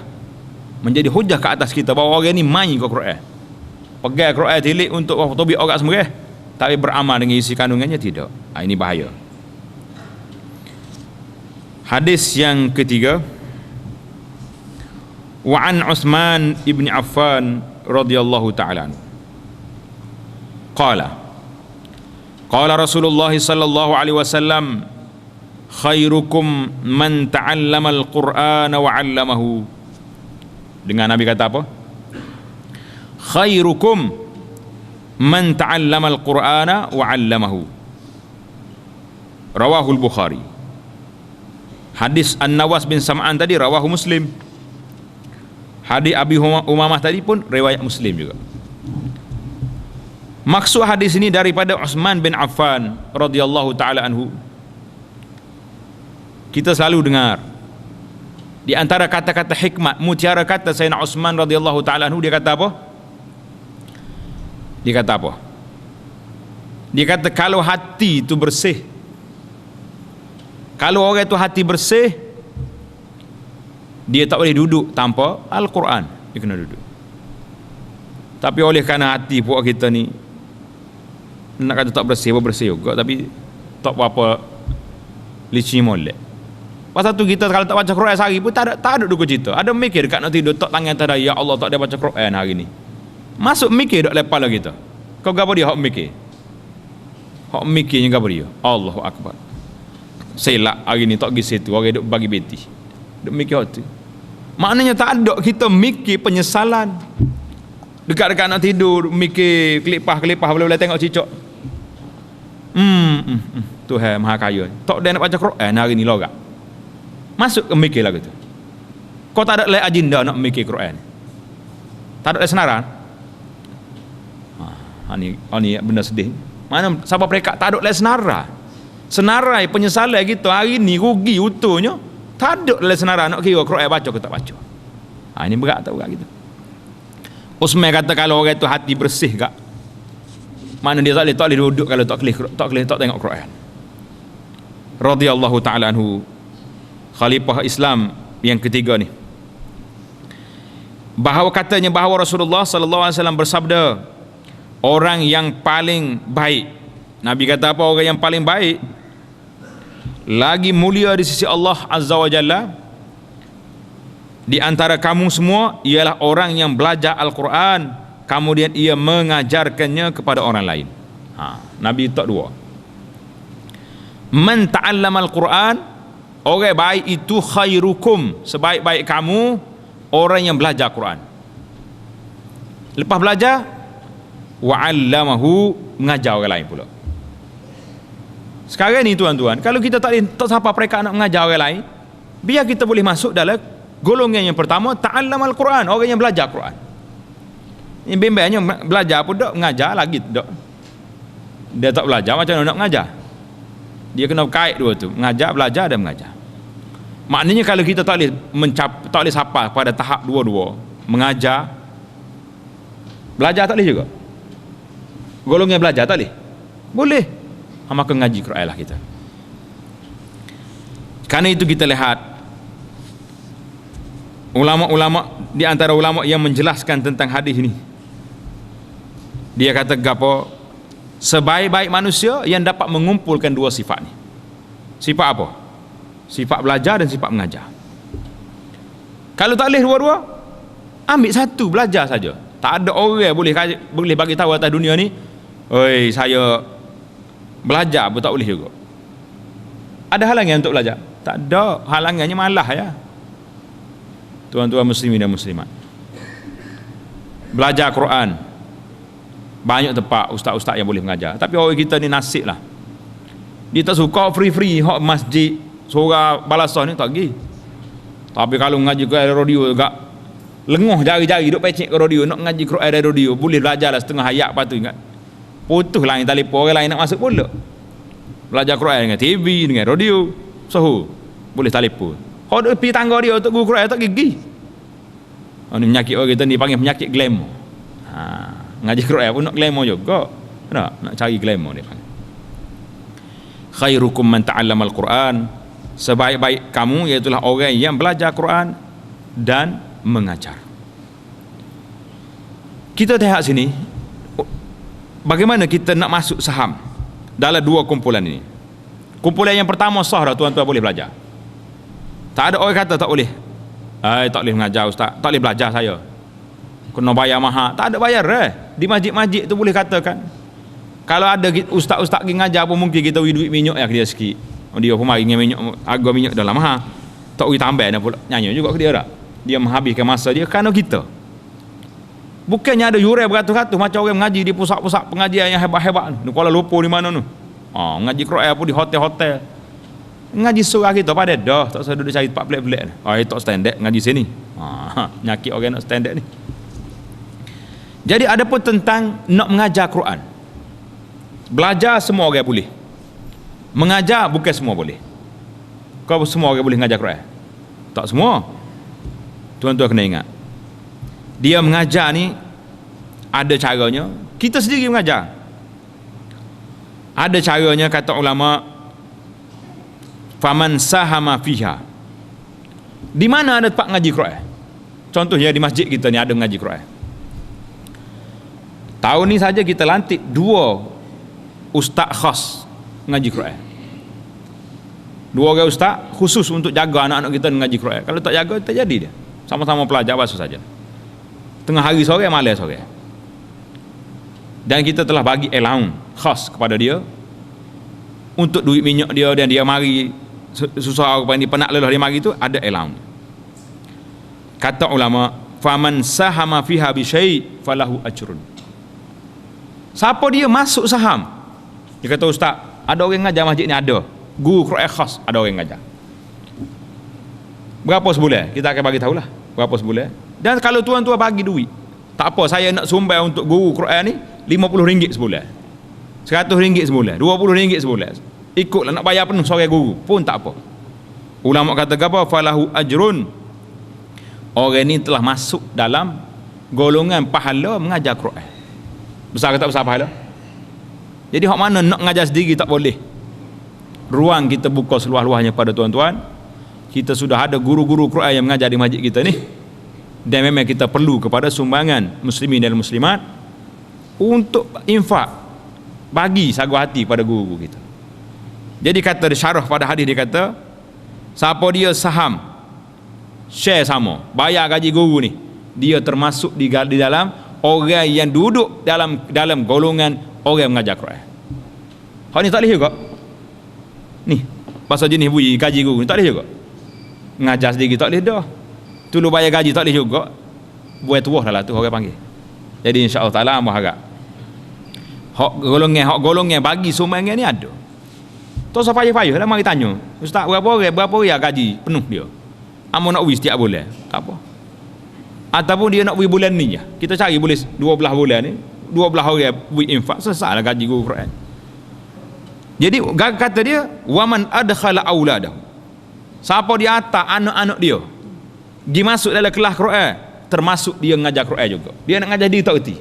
menjadi hujah ke atas kita bahawa orang ni main ke Quran, pegang Quran tilik untuk tobik orang semua, tapi beramal dengan isi kandungannya tidak. Ini bahaya. Hadis yang ketiga, wa an Utsman ibn Affan radhiyallahu ta'ala anhu qala Qala Rasulullah sallallahu alaihi wasallam, khairukum man ta'allama al-Qur'ana wa 'allamahu. Dengar Nabi kata apa? Khairukum man ta'allama al-Qur'ana wa 'allamahu. Rawahul Bukhari. Hadis An-Nawas bin Sam'an tadi rawahu Muslim. Hadis Abi Umamah tadi pun riwayat Muslim juga. Maksud hadis ini daripada Utsman bin Affan radhiyallahu taala anhu. Kita selalu dengar di antara kata-kata hikmat, mutiara kata Sayyidina Utsman radhiyallahu taala anhu, dia kata apa? Dia kata apa? Dia kata kalau hati itu bersih, kalau orang itu hati bersih, dia tak boleh duduk tanpa Al-Quran. Dia kena duduk. Tapi oleh kerana hati puak kita ni, nak kata tak bersih, bersih juga, tapi tak apa-apa licin molek. Pasal tu kita kalau tak baca Quran sehari pun tak ada duka cita. Ada mikir dekat nak tidur, tak tangan tadi, ya Allah tak ada baca Quran hari ni. Masuk mikir dok lepas lah kita. Kau gapo dia hok mikir? Hok mikirnya gapo dia? Allahu Akbar. Selak hari ni tak pergi situ, orang duk bagi beti. Duk mikir hot tu. Maknanya tak ada kita mikir penyesalan. Dekat-dekat nak tidur, mikir kelipah-kelipah, boleh-boleh tengok cicak. Tuhan Maha Kaya. Tak ada nak baca Quran hari ni lorak. Masuk ke mikir lagu tu. Kau tak ada lagi agenda nak mikir Quran. Tak ada lagi senaran. Ini benda sedih. Mana sahabat mereka tak ada lagi senaran. Senarai penyesalan kita hari ni rugi utuhnya. Tak ada lagi senaran nak kira Quran baca ke tak baca. Ini berat tak berat kita. Utsman kata kalau orang itu hati bersih kak, mana dia tak boleh duduk kalau tak tengok Quran. Radhiyallahu taala anhu, khalifah Islam yang ketiga ni. Katanya bahawa Rasulullah sallallahu alaihi wasallam bersabda, orang yang paling baik, Nabi kata apa? Orang yang paling baik lagi mulia di sisi Allah Azza wa Jalla di antara kamu semua ialah orang yang belajar Al-Quran, kemudian ia mengajarkannya kepada orang lain. Nabi tak dua. Man ta'allama Al-Quran, orang baik itu khairukum, sebaik-baik kamu orang yang belajar Quran. Lepas belajar, wa'allamahu, mengajar orang lain pula. Sekarang ni tuan-tuan, kalau kita tak sampai mereka nak mengajar orang lain, biar kita boleh masuk dalam golongan yang pertama, ta'allam Al-Quran, orang yang belajar Quran. Ini bimbangnya belajar pun tak, mengajar lagi tak. Dia tak belajar, macam mana nak mengajar? Dia kena kait dua tu, mengajar, belajar dan mengajar. Maknanya kalau kita tak boleh sampai pada tahap dua-dua, mengajar, belajar tak boleh juga. Golongan belajar tak boleh? Boleh. Maka ngaji Quran lah kita. Karena itu kita lihat ulama-ulama, di antara ulama yang menjelaskan tentang hadis ini, dia kata gapo? Sebaik-baik manusia yang dapat mengumpulkan dua sifat ni. Sifat apa? Sifat belajar dan sifat mengajar. Kalau tak boleh dua-dua, ambil satu, belajar saja. Tak ada orang boleh bagi tahu atas dunia ni, oi saya belajar pun tak boleh juga. Ada halangan untuk belajar? Tak ada, halangannya malah ya. Tuan-tuan muslimin dan muslimat, belajar Quran banyak tempat ustaz-ustaz yang boleh mengajar, tapi orang kita ni nasib lah, dia tak suka free hak masjid surah balasah ni tak pergi. Tapi kalau mengaji Quran dari radio juga lenguh jari-jari duk pecek ke radio, nak mengaji Quran dari radio boleh belajar lah setengah ayat, lepas tu ingat putus lah yang telefon orang lain nak masuk pula. Belajar Quran dengan TV, dengan radio, sohu boleh telefon. Kau duk pergi tangga dia untuk guru Quran tak gigi. Ini penyakit orang kita ni panggil penyakit glamour. Ngaji Quran pun nak glamour juga. Nak cari glamour dia panggil. Khairukum man ta'allama Al-Quran, sebaik-baik kamu iaitulah orang yang belajar Quran dan mengajar. Kita lihat sini bagaimana kita nak masuk saham dalam dua kumpulan ini. Kumpulan yang pertama sah dah, tuan-tuan boleh belajar. Tak ada orang kata tak boleh. Tak boleh mengajar ustaz, tak boleh belajar saya, kena bayar mahal. Tak ada bayar Di masjid-masjid tu boleh katakan Kalau ada ustaz-ustaz pergi ngajar pun mungkin kita beri duit minyak ya dia sikit. Dia pun mari dengan minyak, harga minyak dah lah mahal. Tak beri tambah dah pula. Nyanyi juga ke dia tak? Dia menghabiskan masa dia kerana kita. Bukannya ada yurai beratus-ratus macam orang mengaji di pusat-pusat pengajian yang hebat-hebat di Kuala Lumpur di mana tu. Ngaji Quran pun di hotel-hotel. Ngaji surah kita pada dah, tak usah duduk cari tempat pelik-pelik. Tak standard ngaji sini. Nyakit orang nak standard ni. Jadi ada pun tentang nak mengajar Quran. Belajar semua orang boleh. Mengajar bukan semua boleh. Kau semua orang boleh mengajar Quran? Tak semua. Tuan-tuan kena ingat. Dia mengajar ni ada caranya. Kita sendiri mengajar. Ada caranya kata ulama, faman sahama fiha. Di mana ada tempat ngaji Quran? Contohnya di masjid kita ni ada mengaji Quran. Tahun ni saja kita lantik 2 ustaz khas ngaji Quran. 2 orang ustaz khusus untuk jaga anak-anak kita ngaji Quran. Kalau tak jaga tak jadi dia. Sama-sama pelajar bahasa saja. Tengah hari sore, malam sore. Dan kita telah bagi allowance khas kepada dia untuk duit minyak dia, dan dia mari susah apa ni penat lelah dia mari tu ada allowance. Kata ulama, faman sahama fiha bi syai' falahu ajrun. Siapa dia masuk saham? Dia kata, ustaz, ada orang ngajar masjid ni, ada guru Quran khas, ada orang ngajar. Berapa sebulan? Kita akan bagi tahulah berapa sebulan. Dan kalau tuan-tuan bagi duit, tak apa, saya nak sumbang untuk guru Quran ni RM50 sebulan, RM100 sebulan, RM20 sebulan, ikutlah nak bayar penuh seorang guru pun tak apa. Ulama kata apa? Falahu ajrun. Orang ni telah masuk dalam golongan pahala mengajar Quran. Besar ke tak besar pahala? Jadi hak mana nak ngajar sendiri tak boleh. Ruang kita buka seluas-luasnya pada tuan-tuan. Kita sudah ada guru-guru Quran yang mengajar di masjid kita ni. Dan memang kita perlu kepada sumbangan muslimin dan muslimat untuk infak, bagi sagu hati pada guru-guru kita. Jadi kata syarah pada hadis dia kata, siapa dia saham, share sama, bayar gaji guru ni, dia termasuk di dalam orang yang duduk dalam golongan orang yang mengajar Quran. Hak ni tak boleh juga. Ni pasal jenis bui gaji guru ni tak boleh juga. Ngajar sendiri tak boleh dah. Tulu bayar gaji tak boleh juga. Buat tuah dah lah tu orang panggil. Jadi insya-Allah taala hamba harap hak golongan bagi sumbangan ni ada. Tak usah payah-payah lah mari tanya, ustaz berapa orang gaji penuh dia? Amo nak bagi setiap bulan. Tak apa. Ataupun dia nak bagi bulan ni je. Kita cari boleh 12 bulan ni, 12 orang bagi infak, selesailah gaji guru Quran. Jadi kata dia, waman adkhala auladahu. Siapa dia atak anak-anak dia dimasuk dalam kelas Quran, termasuk dia mengajar Quran juga. Dia nak ngajar dia tak erti.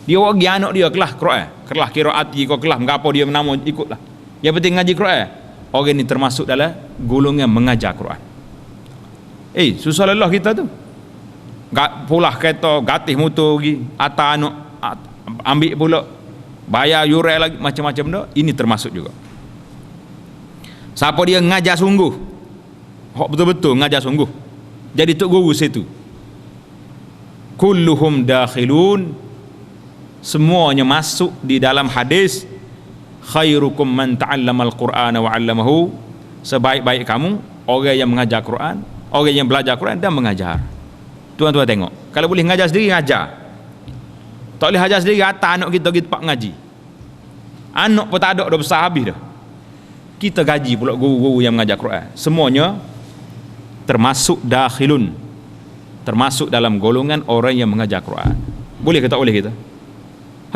Dia bagi anak dia kelas Quran, kelas qiraati ke kelas mengapa dia menama ikutlah. Yang penting ngaji Quran. Orang ni termasuk dalam golongan mengajar Quran. Susah lelah kita tu. Pulah kereta, gatih motor pergi, atas anak ambil pula, bayar yurai lagi, macam-macam dah. Ini termasuk juga. Siapa dia ngajar sungguh, hak betul-betul ngajar sungguh, jadi tok guru situ, kulluhum dakhilun, semuanya masuk di dalam hadis khairukum man ta'allamal qur'ana wa 'allamahu. Sebaik-baik kamu orang yang mengajar Quran, orang yang belajar Quran dan mengajar. Tuan-tuan tengok, kalau boleh ngajar sendiri, ngajar. Tak boleh ajar sendiri, atas anak kita pergi tempat ngaji. Anak pun tak ada, dah besar habis dah. Kita gaji pula guru-guru yang mengajar Quran. Semuanya termasuk dakhilun, termasuk dalam golongan orang yang mengajar Quran. Boleh ke tak boleh kita?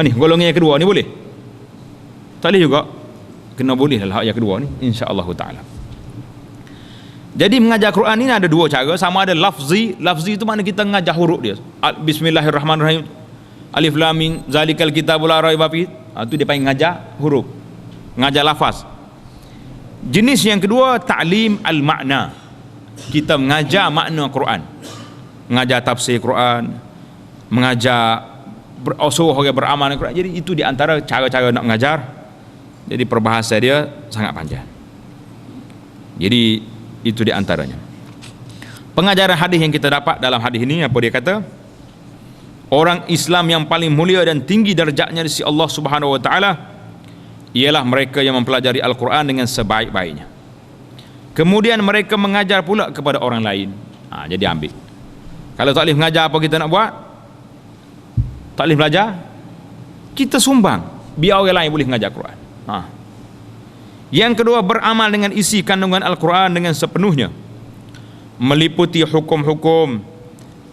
Ni golongan yang kedua ni boleh? Tak boleh juga. Kena boleh lah yang kedua ni, insya-Allah taala. Jadi mengajar Quran ini ada 2 cara. Sama ada lafzi. Lafzi itu makna kita mengajar huruf dia. Bismillahirrahmanirrahim, alif lam mim zalikal kitabul la raiba fihi. Itu dia panggil mengajar huruf, mengajar lafaz. Jenis yang kedua, ta'lim al-makna. Kita mengajar makna Quran, mengajar tafsir Quran, mengajar suruh orang beramal dengan Quran. Jadi itu di antara cara-cara nak mengajar. Jadi perbahasan dia sangat panjang. Jadi itu di antaranya. Pengajaran hadis yang kita dapat dalam hadis ini, apa dia kata? Orang Islam yang paling mulia dan tinggi darjatnya di sisi Allah Subhanahu wa taala ialah mereka yang mempelajari Al-Quran dengan sebaik-baiknya. Kemudian mereka mengajar pula kepada orang lain. Jadi ambil. Kalau tak boleh mengajar, apa kita nak buat? Tak boleh belajar, kita sumbang, biar orang lain boleh mengajar Quran. Yang kedua, beramal dengan isi kandungan Al-Quran dengan sepenuhnya, meliputi hukum-hukum,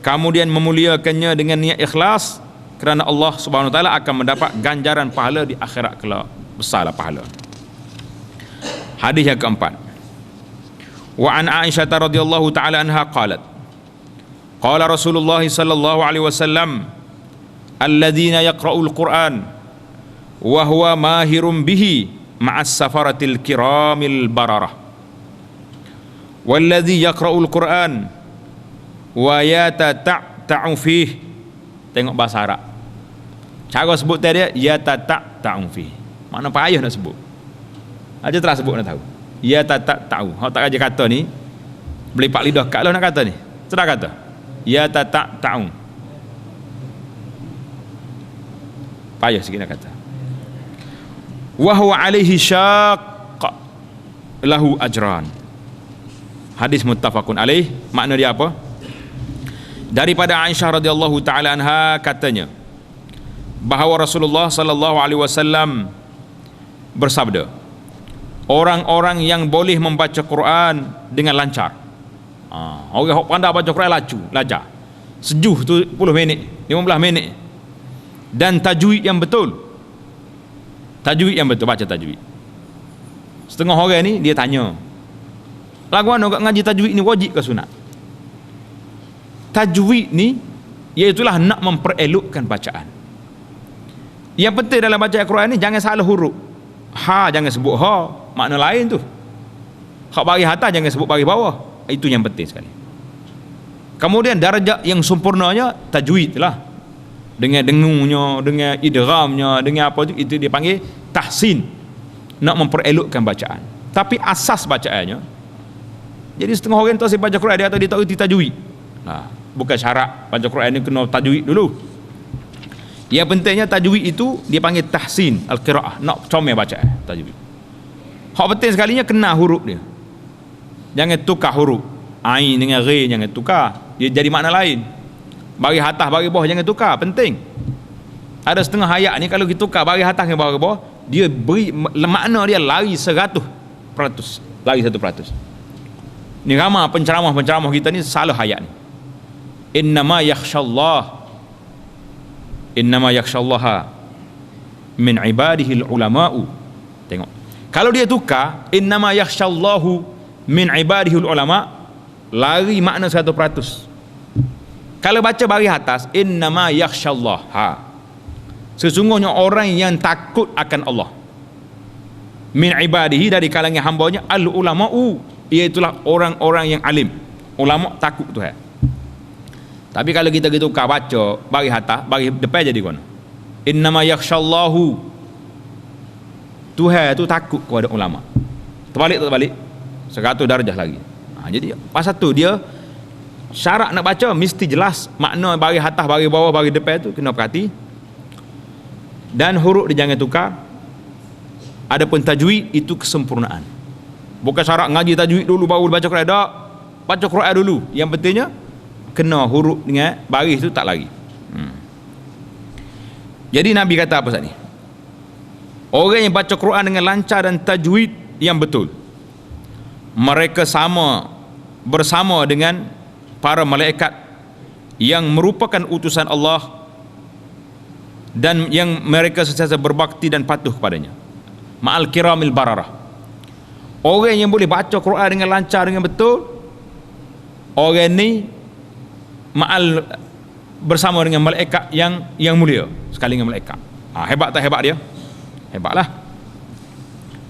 kemudian memuliakannya dengan niat ikhlas, kerana Allah Subhanahu Wa Taala akan mendapat ganjaran pahala di akhirat kelak. Besarlah pahala. Hadis yang keempat, wa an Aisyah radhiyallahu taala anha qalat, qala Rasulullah sallallahu alaihi wasallam, alladzina yaqra'ul Qur'an wa huwa mahirun bihi ma'as safaratil kiramil bararah, walladzi yaqra'ul Qur'an wa yatata'u fihi. Tengok bahasa Arab, cara sebut tadi yatata'u fihi, mana payah nak sebut, aja terus sebut nak tahu. Yatata'u, hak tak aja kata ni belipak lidah kat lah nak kata ni, terus kata yatata'u, payah sikit nak kata. Wa huwa alaihi syaqq lahu ajran. Hadis muttafaqun alaih. Makna dia apa? Daripada Aisyah radhiyallahu taala anha katanya, bahawa Rasulullah sallallahu alaihi wasallam bersabda, orang-orang yang boleh membaca Quran dengan lancar. Orang yang pandai baca Quran lajar. Sejuh tu 10 minit, 15 minit. Dan tajwid yang betul. Tajwid yang betul, baca tajwid. Setengah orang ni dia tanya, lagu mana kat ngaji tajwid ni wajib ke sunat? Tajwid ni iaitulah nak memperelokkan bacaan. Yang penting dalam baca Al-Quran ni jangan salah huruf. Ha jangan sebut ha, makna lain tu. Hak bagi atas jangan sebut bagi bawah. Itu yang penting sekali. Kemudian darjat yang sempurnanya tajwid lah. Dengan dengunya, dengan idghamnya, dengan apa tu, itu dia panggil tahsin. Nak memperelokkan bacaan. Tapi asas bacaannya, jadi setengah orang tu baca Quran dia atau dia tak erti tajwid. Bukan syarat baca Quran ni kena tajwid dulu. Yang pentingnya tajwid itu dia panggil tahsin al-qiraah, nak comel bacaan tajwid. Hak penting sekalinya kena huruf dia. Jangan tukar huruf. Ain dengan re jangan tukar, dia jadi makna lain. Bagi atas bagi bawah jangan tukar, penting. Ada setengah ayat ni kalau kita tukar bagi atas dengan bagi bawah, dia beri makna dia lari 100%, lari 100%. Ni ramai penceramah-penceramah kita ni salah ayat ni. Innama yakhshallaha min ibadihil ulama'u. Tengok, kalau dia tukar innama yakhshallahu min ibadihil ulama', lari makna 100%. Kalau baca bagi atas innama yakhshallaha, sesungguhnya orang yang takut akan Allah, min ibadihi, dari kalangan hambanya, al ulama'u, iaitulah orang-orang yang alim. Ulama takut Tuhan. Tapi kalau kita gitu baca bagi atas bagi depan jadi kono, innama yakhshallahu, Tuhan tu takut kepada ulama. Terbalik tak terbalik? 100 darjah lagi. Jadi pasal tu dia syarat nak baca mesti jelas makna bagi atas bagi bawah bagi depan tu kena perhati. Dan huruf dia jangan tukar. Adapun tajwid itu kesempurnaan. Bukan syarat ngaji tajwid dulu baru baca Quran, tak. Baca Quran dulu. Yang pentingnya kena huruf dengan baris tu tak lari. Jadi Nabi kata apa saat ni? Orang yang baca Quran dengan lancar dan tajwid yang betul, mereka bersama dengan para malaikat yang merupakan utusan Allah dan yang mereka sentiasa berbakti dan patuh kepadanya. Ma'al kiramil bararah. Orang yang boleh baca Quran dengan lancar dengan betul, orang ni bersama dengan malaikat yang mulia sekali dengan malaikat. Hebat tak hebat dia? Hebatlah.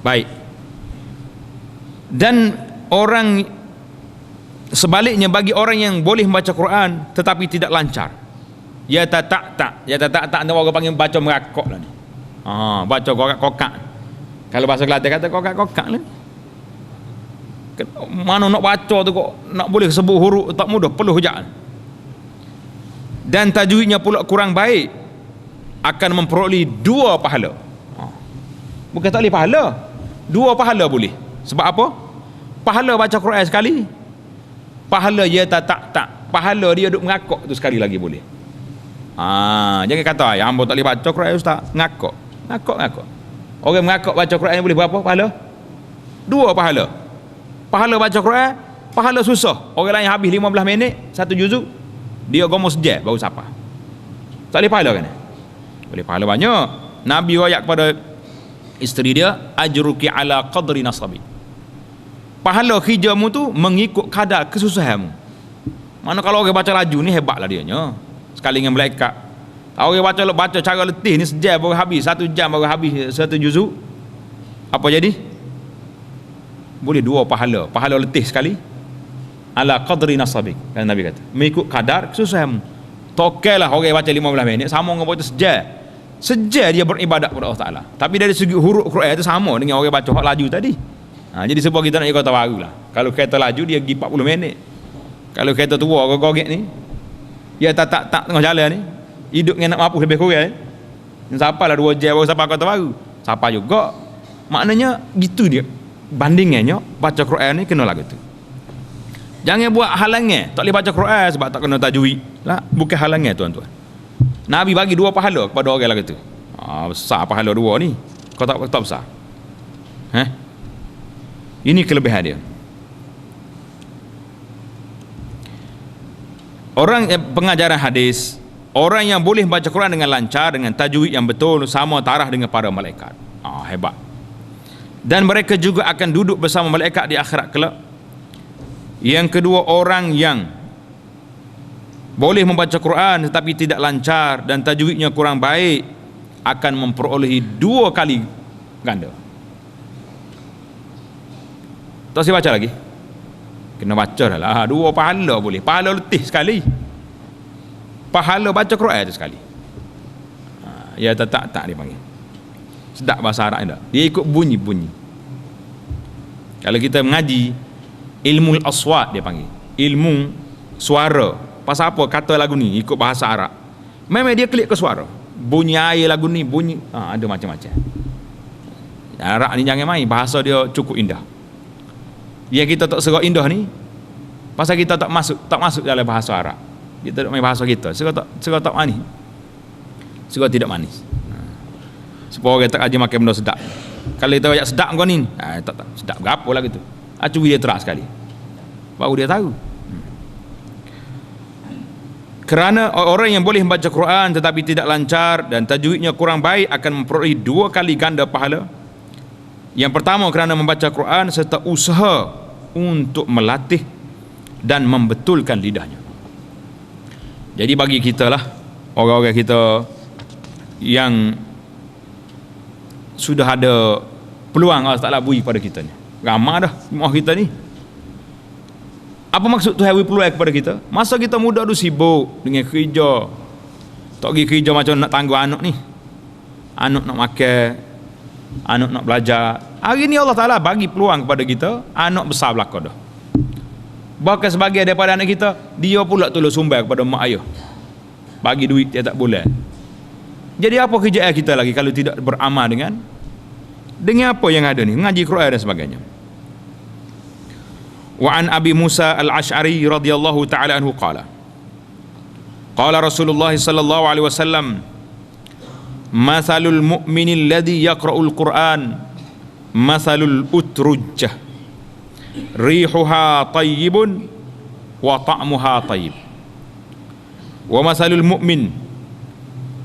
Baik. Dan orang sebaliknya, bagi orang yang boleh membaca Quran tetapi tidak lancar, ya tak ni orang panggil baca merakok lah ni. Baca kokak. Kalau bahasa Kelantan kata kokak lah. Mana nak baca tu kok nak boleh sebut huruf tak mudah, perlu hujah. Dan tajwidnya pula kurang baik, akan memperoleh 2 pahala. Bukan tak boleh pahala. 2 pahala boleh. Sebab apa? Pahala baca Quran sekali, pahala dia tak pahala dia duk mengakak tu sekali lagi boleh. Jangan kata hamba tak boleh baca Quran ustaz, ngakak. Orang mengakak baca Quran boleh berapa pahala? 2 pahala. Pahala baca Quran, pahala susah. Orang lain habis 15 minit 1 juzuk, dia gomo sejak baru siapa. Tak boleh pahala kan? Boleh pahala banyak. Nabi royak kepada isteri dia, ajruki ala qadri nasabi. Pahala kerjamu tu mengikut kadar kesusahanmu. Mana kalau orang baca laju ni hebatlah dianya. Sekali dengan malaikat. Orang baca cara letih ni sejam baru habis, 1 jam baru habis 1 juzuk. Apa jadi? Boleh 2 pahala. Pahala letih sekali. Ala qadri nasabik. Kan Nabi kata, mengikut kadar kesusahanmu. Tokailah orang baca 15 minit sama dengan baca sejam. Sejam dia beribadat kepada Allah Taala. Tapi dari segi huruf Quran itu sama dengan orang baca hak laju tadi. Jadi sebab kita nak ikut kata baru lah. Kalau kereta laju dia pergi 40 minit. Kalau kereta tua gogek ni, dia tak tengah jalan ni, hidup dengan nak mampu lebih kurang. Siapa lah 2 jam baru sampai kata baru. Siapa juga. Maknanya gitu dia. Bandingannya baca Quran ni kena lagu tu. Jangan buat halangan. Tak boleh baca Quran sebab tak kena tajwid. Lah, bukan halangan tuan-tuan. Nabi bagi 2 pahala kepada orang lagu tu. Besar pahala 2 ni. Kau tak besar. Ini kelebihan dia. Orang pengajaran hadis, orang yang boleh baca Quran dengan lancar, dengan tajwid yang betul, sama taraf dengan para malaikat. Hebat. Dan mereka juga akan duduk bersama malaikat di akhirat kelak. Yang kedua, orang yang boleh membaca Quran tetapi tidak lancar dan tajwidnya kurang baik akan memperolehi 2 kali ganda. Tak saya baca lagi. Kena baca dah lah. 2 pahala boleh. Pahala letih sekali. Pahala baca Quran itu sekali. Ya tak dia panggil. Sedap bahasa Arab tak? Dia ikut bunyi-bunyi. Kalau kita mengaji ilmu aswat dia panggil. Ilmu suara. Pasal apa kata lagu ni ikut bahasa Arab. Memang dia klik ke suara. Bunyi air lagu ni, bunyi ada macam-macam. Arab ni jangan main, bahasa dia cukup indah. Yang kita tak serap indah ni pasal kita tak masuk dalam bahasa Arab. Kita tak main bahasa kita. Serap tak manis. Serap tidak manis. Supaya orang tak aja makan benda sedap. Kalau kita banyak sedap kau ni, tak sedap berapa lah gitu. Curi dia terang sekali. Baru dia tahu. Kerana orang yang boleh membaca Quran tetapi tidak lancar dan tajwidnya kurang baik akan memperoleh 2 kali ganda pahala. Yang pertama kerana membaca Quran serta usaha untuk melatih dan membetulkan lidahnya. Jadi bagi kita lah, orang-orang kita yang sudah ada peluang Allah Ta'ala beri pada kita ni, ramai dah jemaah kita ni. Apa maksud Tuhan beri peluang kepada kita? Masa kita muda tu sibuk dengan kerja, tak pergi kerja macam nak tangguh anak ni, anak nak makan, anak nak belajar. Hari ni Allah Ta'ala bagi peluang kepada kita, anak besar belakang dah. Bahkan sebagai daripada anak kita, dia pula tolong sumbang kepada mak ayah, bagi duit dia tak boleh. Jadi apa kerjaan kita lagi kalau tidak beramal dengan apa yang ada ni, mengaji Quran dan sebagainya. Wa an Abi Musa al-Ash'ari radhiyallahu ta'ala anhu qala Rasulullah sallallahu alaihi wasallam mathalul mu'minil ladzi yaqra'ul Qur'an mathalul utrujjah rihuha tayyibun wa ta'muha tayyib wa mathalul mu'min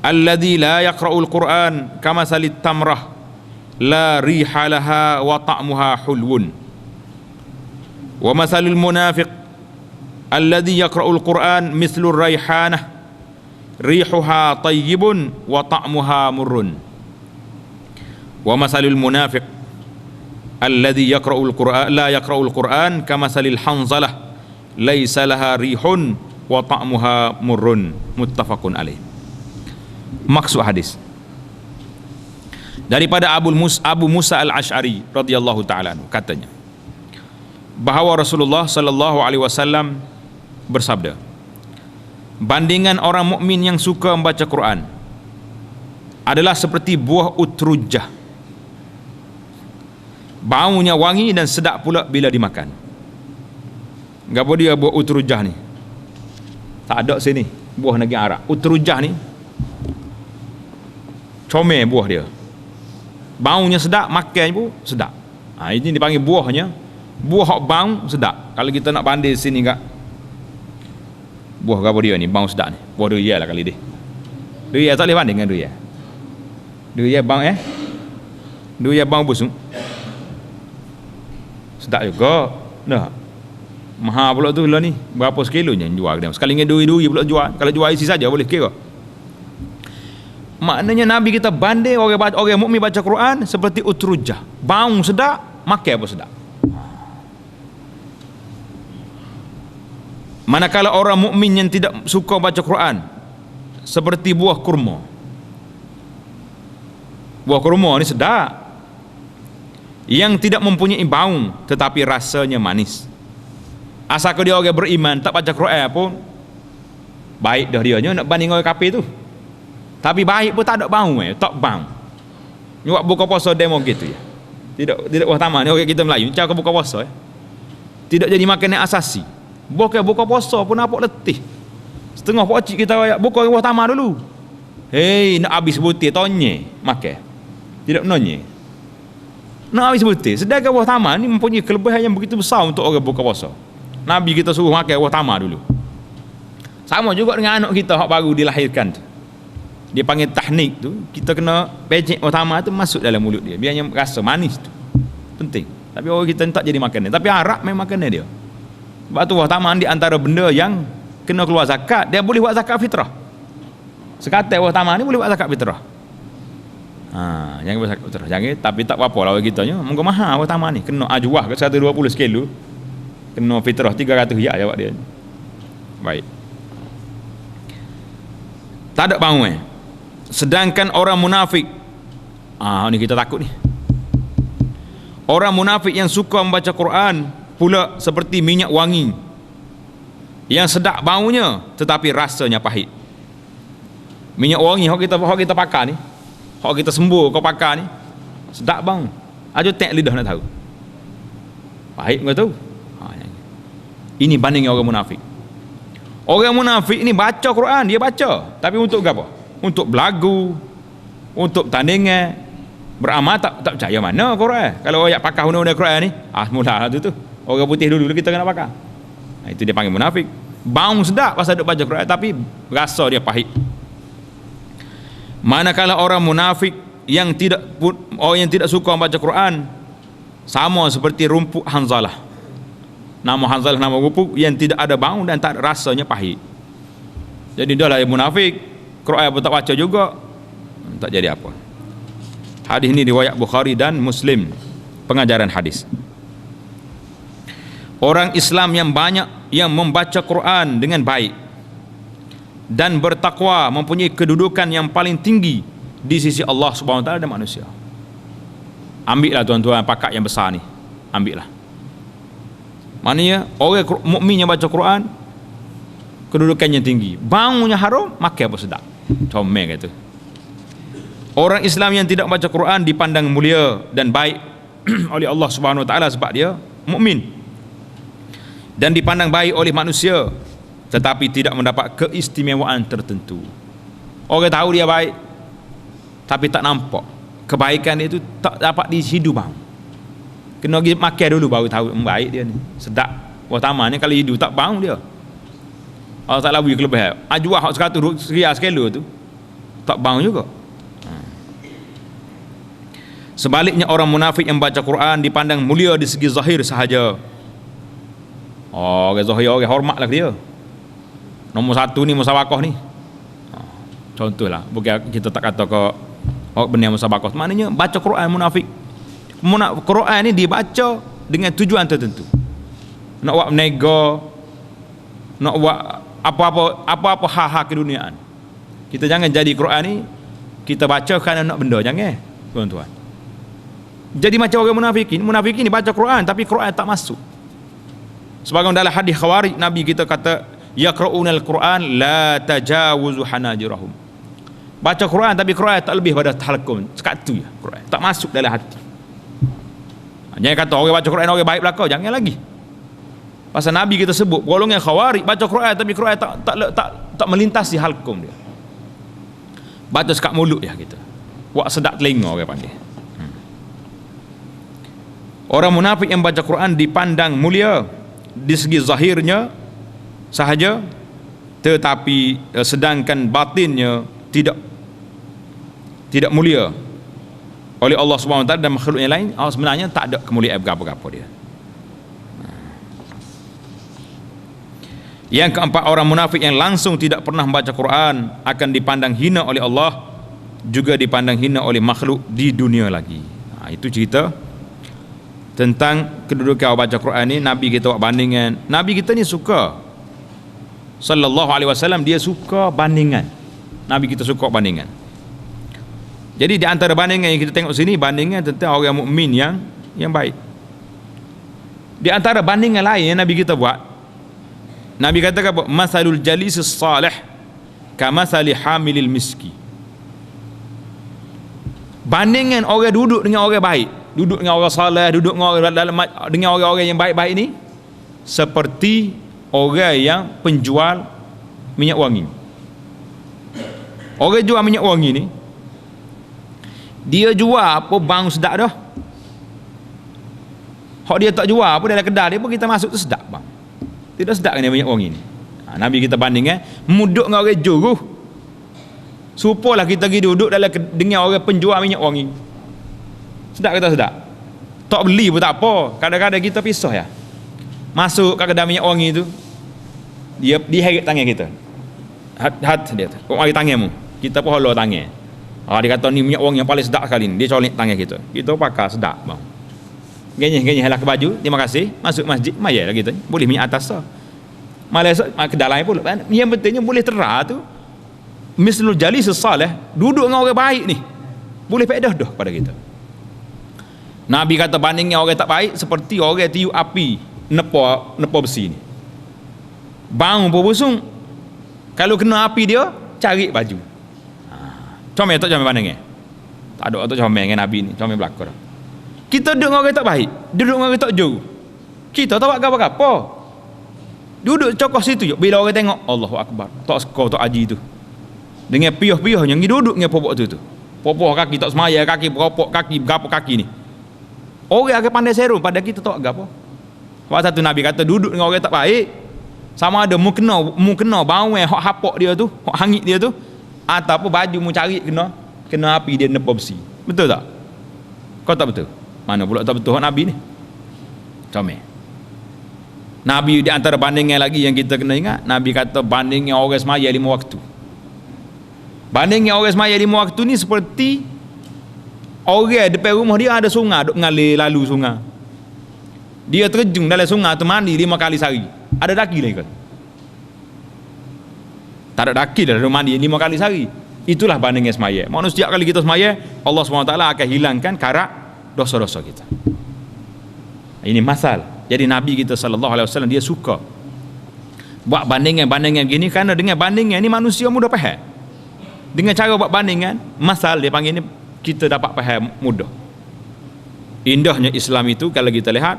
alladzi la yaqra'ul Qur'an kamathalit tamrah la riha laha wa ta'muha hulwun wa mathalul munafiq alladzi yaqra'ul Qur'an mithlur raihanah rihuha tayyibun wa ta'muha murrun wa mathalul munafiq alladzi yaqra'ul Qur'an la yaqra'ul Qur'an kamathalil hanzalah laisa laha rihun wa ta'muha murrun. Muttafaqun alaih. Maksud hadis daripada Abu Musa al-Ash'ari radhiyallahu ta'ala katanya bahawa Rasulullah sallallahu alaihi wasallam bersabda, bandingan orang mukmin yang suka membaca Quran adalah seperti buah utrujah. Baunya wangi dan sedap pula bila dimakan. Gapo dia buat utrujah ni? Tak ada sini buah negeri Arab. Utrujah ni comel buah dia. Baunya sedap, makan pun sedap. Ini dipanggil buahnya. Buah hok bau sedap. Kalau kita nak banding sini kat buah gapo dia ni, bau sedap ni. Buah durian lah kali dia. Durian tak boleh banding dengan durian. Durian bau durian bau busuk. Sedap juga. Dah. Mahal pula tu lah ni. Berapa sekilonya yang jual dia. Sekali dengan duri-duri pula jual. Kalau jual isi saja boleh kira. Maknanya Nabi kita banding orang mukmin baca Quran seperti utrujah. Bau sedap, makan pun sedap. Manakala orang mukmin yang tidak suka baca Quran seperti buah kurma. Buah kurma ni sedap. Yang tidak mempunyai bau tetapi rasanya manis. Asalkan dia orang beriman tak baca Quran pun baik dah dia nak banding orang kafir tu. Tapi baik pun tak ada bau tak bau. Ni buat buka puasa demo gitu ya. Tidak buah tamak ni orang kita Melayu cara buka puasa Tidak jadi makanan asasi. Buka puasa pun nampak letih. Setengah pokcik kita royak buka buah tamak dulu. Hei nak habis butir tonye makan. Tidak nonye. Nak habis butir. Sedangkan buah tamak ni mempunyai kelebihan yang begitu besar untuk orang buka puasa. Nabi kita suruh makan buah tamak dulu. Sama juga dengan anak kita hak baru dilahirkan tu. Dia panggil tahnik tu, kita kena pecek buah tamak tu masuk dalam mulut dia. Biarnya rasa manis tu. Penting. Tapi orang kita tak jadi makanan. Tapi Arab memang makanan dia. Sebab tu buah tamak di antara benda yang kena keluar zakat. Dia boleh buat zakat fitrah. Sekatai buah tamak ni boleh buat zakat fitrah. Jangan buat zakat fitrah. Jangan, tapi tak apa-apa lah kita nya. Mungkin mahal buah tamak ni. Kena ajwah ke 120 kilo. Kena fitrah 300 riyal jawab dia. Baik. Tak ada bau Sedangkan orang munafik, ni kita takut ni. Orang munafik yang suka membaca Quran pula seperti minyak wangi yang sedap baunya tetapi rasanya pahit. Minyak wangi hok kita pakar ni, hok kita sembuh kau pakar ni, sedap bau. Aja tek lidah nak tahu. Pahit kau tahu. Ini banding orang munafik. Orang munafik ni baca Quran, dia baca, tapi untuk apa? Untuk belagu, untuk tandingan, beramal tak percaya mana Quran. Kalau orang pakar undang-undang Quran ni, mula tu orang putih dulu kita kena pakar. Itu dia panggil munafik. Bau sedap pasal duk baca Quran tapi rasa dia pahit. Manakala orang munafik yang tidak suka membaca Quran sama seperti rumput hanzalah. Nama hanzalah nama rumput yang tidak ada bau dan tak ada rasanya pahit. Jadi dia lah yang munafik. Quran pun tak baca juga, tak jadi apa. Hadis ini riwayat Bukhari dan Muslim. Pengajaran hadis. Orang Islam yang banyak yang membaca Quran dengan baik dan bertakwa mempunyai kedudukan yang paling tinggi di sisi Allah Subhanahu Wa Taala dan manusia. Ambillah tuan-tuan pakat yang besar ni. Ambillah. Maknanya orang mukmin yang baca Quran kedudukannya tinggi. Baunya harum, makan apa sedap. Comel kata. Orang Islam yang tidak baca Quran dipandang mulia dan baik oleh Allah Subhanahu Wa Taala sebab dia mukmin. Dan dipandang baik oleh manusia tetapi tidak mendapat keistimewaan tertentu. Orang tahu dia baik tapi tak nampak kebaikan dia itu, tak dapat dihidu bang. Kena pergi makan dulu baru tahu baik dia ni. Sedap. Buah tamak ni kalau hidu tak bau dia. Allah Ta'ala beri kelebihan. Ajwah 100 riyal sekilo tu tak bau juga. Sebaliknya orang munafik yang baca Quran dipandang mulia di segi zahir sahaja. Orang zahir orang hormatlah dia. Nombor satu ni musabaqah ni. Contohlah, bukan kita tak kata ke benar musabaqah. Maknanya baca Quran munafik. Quran ni dibaca dengan tujuan tertentu. Nak buat menega, nak buat apa-apa hal-hal keduniaan. Kita jangan jadi Quran ni kita baca kerana nak benda, jangan tuan-tuan. Jadi macam orang munafikin ni baca Quran tapi Quran tak masuk. Sebagaimana dalam hadis Khawarij Nabi kita kata yaqra'unal Quran la tajawuzu hanajirahum. Baca Quran tapi Quran tak lebih pada halqum, sekat tu ya Quran tak masuk dalam hati. Jangan kata orang baca Quran orang baik belaka, jangan lagi. Pasal Nabi kita sebut golongan khawarij baca Quran tapi Quran tak melintasi halkum dia. Baca sekat mulut ya kita. Wak sedap telinga orang panggil. Orang munafik yang baca Quran dipandang mulia di segi zahirnya sahaja, tetapi sedangkan batinnya tidak mulia oleh Allah Subhanahu Wa Taala dan makhluk yang lain. Sebenarnya tak ada kemuliaan apa-apa dia. Yang keempat, orang munafik yang langsung tidak pernah membaca Quran akan dipandang hina oleh Allah, juga dipandang hina oleh makhluk di dunia lagi. Itu cerita tentang kedudukan orang baca Quran ni. Nabi kita buat bandingan. Nabi kita ni suka, sallallahu alaihi wasallam, dia suka bandingan. Nabi kita suka bandingan. Jadi di antara bandingan yang kita tengok sini, bandingan tentang orang mukmin yang baik. Di antara bandingan lain yang Nabi kita buat, Nabi kata apa? Masalul jalisis salih kamathali hamilil miski. Bandingan orang duduk dengan orang baik, duduk dengan orang saleh, duduk dengan orang-orang yang baik-baik ni, seperti orang yang penjual minyak wangi. Orang jual minyak wangi ni, dia jual apa bang sedap dah. Hak dia tak jual apa dalam kedai dia pun kita masuk tu sedap bang. Tidak sedap kan minyak wangi ni. Nabi kita bandingkan muduk dengan orang juruh. Supalah kita pergi duduk dalam dengan orang penjual minyak wangi. Sedap ke tak sedap? Tak beli pun tak apa. Kadang-kadang kita pisah ya. Masuk kat kedai minyak wangi tu, dia heret tangan kita. Hat dia tu. Kau mari tanganmu. Kita pun holor tangan. Dia kata ni minyak wangi yang paling sedap sekali ni. Dia colek tangan kita. Kita pakai sedap bang. Genyeh halah ke baju, terima kasih, masuk masjid, mayarlah kita. Boleh minyak atas sah. Malah kedai lain pun. Yang pentingnya boleh terah tu. Mislul jalis salih, duduk dengan orang baik ni, boleh faedah dah pada kita. Nabi kata bandingnya orang tak baik seperti orang tiup api nepa besi ni. Bang pun busung. Kalau kena api dia, cari baju. Comel tak comel bandingnya? Tak ada tak comel dengan Nabi ni, comel belakang dah. Kita duduk dengan orang tak baik, duduk dengan orang tak jauh, kita tak buat apa-apa, duduk cokoh situ je. Bila orang tengok, Allahu Akbar, tak sekor tak haji tu, dengan piuh-piuh yang duduk dengan popok tu popok kaki tak semaya, kaki beropok kaki, berapa kaki ni, orang akan pandai serum pada kita tak buat apa. Sebab satu Nabi kata duduk dengan orang tak baik, sama ada mu kena bawang hak hapok dia tu, hak hangit dia tu, ataupun baju mu cari kena api dia nepa besi. Betul tak? Kau tak betul? Mana pula tak betul Nabi ni? Comel. Nabi di antara bandingan lagi yang kita kena ingat, Nabi kata bandingnya orang semaya 5 waktu. Bandingnya orang semaya 5 waktu ni seperti orang depan rumah dia ada sungai, duk mengalir lalu sungai. Dia terjun dalam sungai tu mandi 5 kali sehari. Ada daki lagi kan? Tak ada daki dah mandi 5 kali sehari. Itulah bandingnya semaya. Maksudnya setiap kali kita semaya, Allah SWT akan hilangkan karak dosa-dosa kita. Ini masal. Jadi Nabi kita sallallahu alaihi wasallam dia suka buat bandingan-bandingan gini, kerana dengan bandingan ni manusia mudah faham. Dengan cara buat bandingan, masal dia panggil ni, kita dapat faham mudah. Indahnya Islam itu kalau kita lihat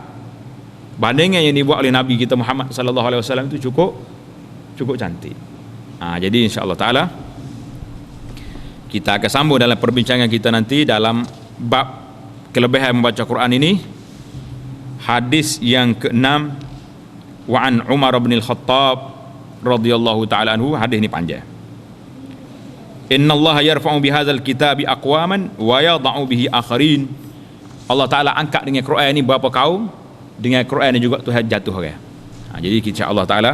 bandingan yang dibuat oleh Nabi kita Muhammad sallallahu alaihi wasallam itu cukup cantik. Jadi insya-Allah taala kita akan sambung dalam perbincangan kita nanti dalam bab kelebihan membaca Quran ini. Hadis yang ke-6, wa an Umar bin Al-Khattab radhiyallahu taala anhu. Hadis ini panjang. Inna Allah yarfa'u bihadzal kitabi aqwaman wa yadh'u bihi akharin. Allah taala angkat dengan Quran ini beberapa kaum, dengan Quran ini juga Tuhan jatuh orang. Jadi insya-Allah taala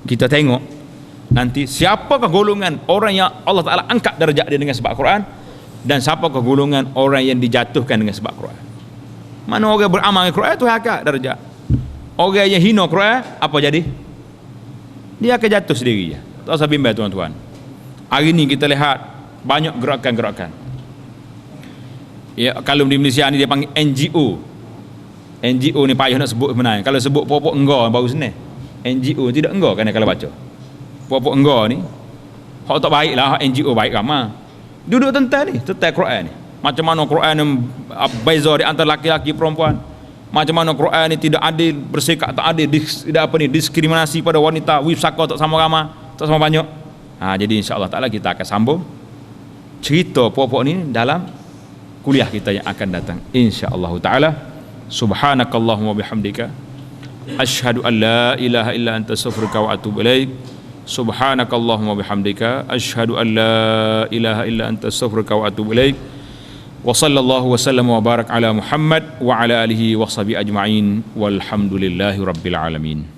kita tengok nanti siapakah golongan orang yang Allah taala angkat darjat dia dengan sebab Quran, dan siapakah golongan orang yang dijatuhkan dengan sebab Quran. Mana orang beramal dengan Quran tu angkat darjat. Orang yang hina Quran apa jadi? Dia akan jatuh sendiri. Tak usah bimbang tuan-tuan. Hari ni kita lihat banyak gerakan-gerakan. Ya, kalau di Malaysia ni dia panggil NGO. NGO ni payah nak sebut sebenarnya. Kalau sebut popok enggar baru senang. NGO tidak enggar kan kalau baca. Popok enggar ni hak tak baik lah, hak NGO baik ramah. Duduk tentang ni, tentang Quran ni. Macam mana Quran beza di antara laki-laki perempuan. macam mana Quran ni tidak adil, bersikap tak adil, diskriminasi pada wanita, wifsaka tak sama ramai, tak sama banyak. Jadi insya-Allah taala kita akan sambung cerita pokok ni dalam kuliah kita yang akan datang insya-Allah taala. Subhanakallahumma bihamdika asyhadu an la ilaha illa anta astaghfiruka wa atubu ilaik. Subhanakallahumma bihamdika asyhadu an la ilaha illa anta astaghfiruka wa atubu ilaik. Wa sallallahu wa sallam wa barak ala Muhammad wa ala alihi wa sahbihi ajma'in walhamdulillahi rabbil alamin.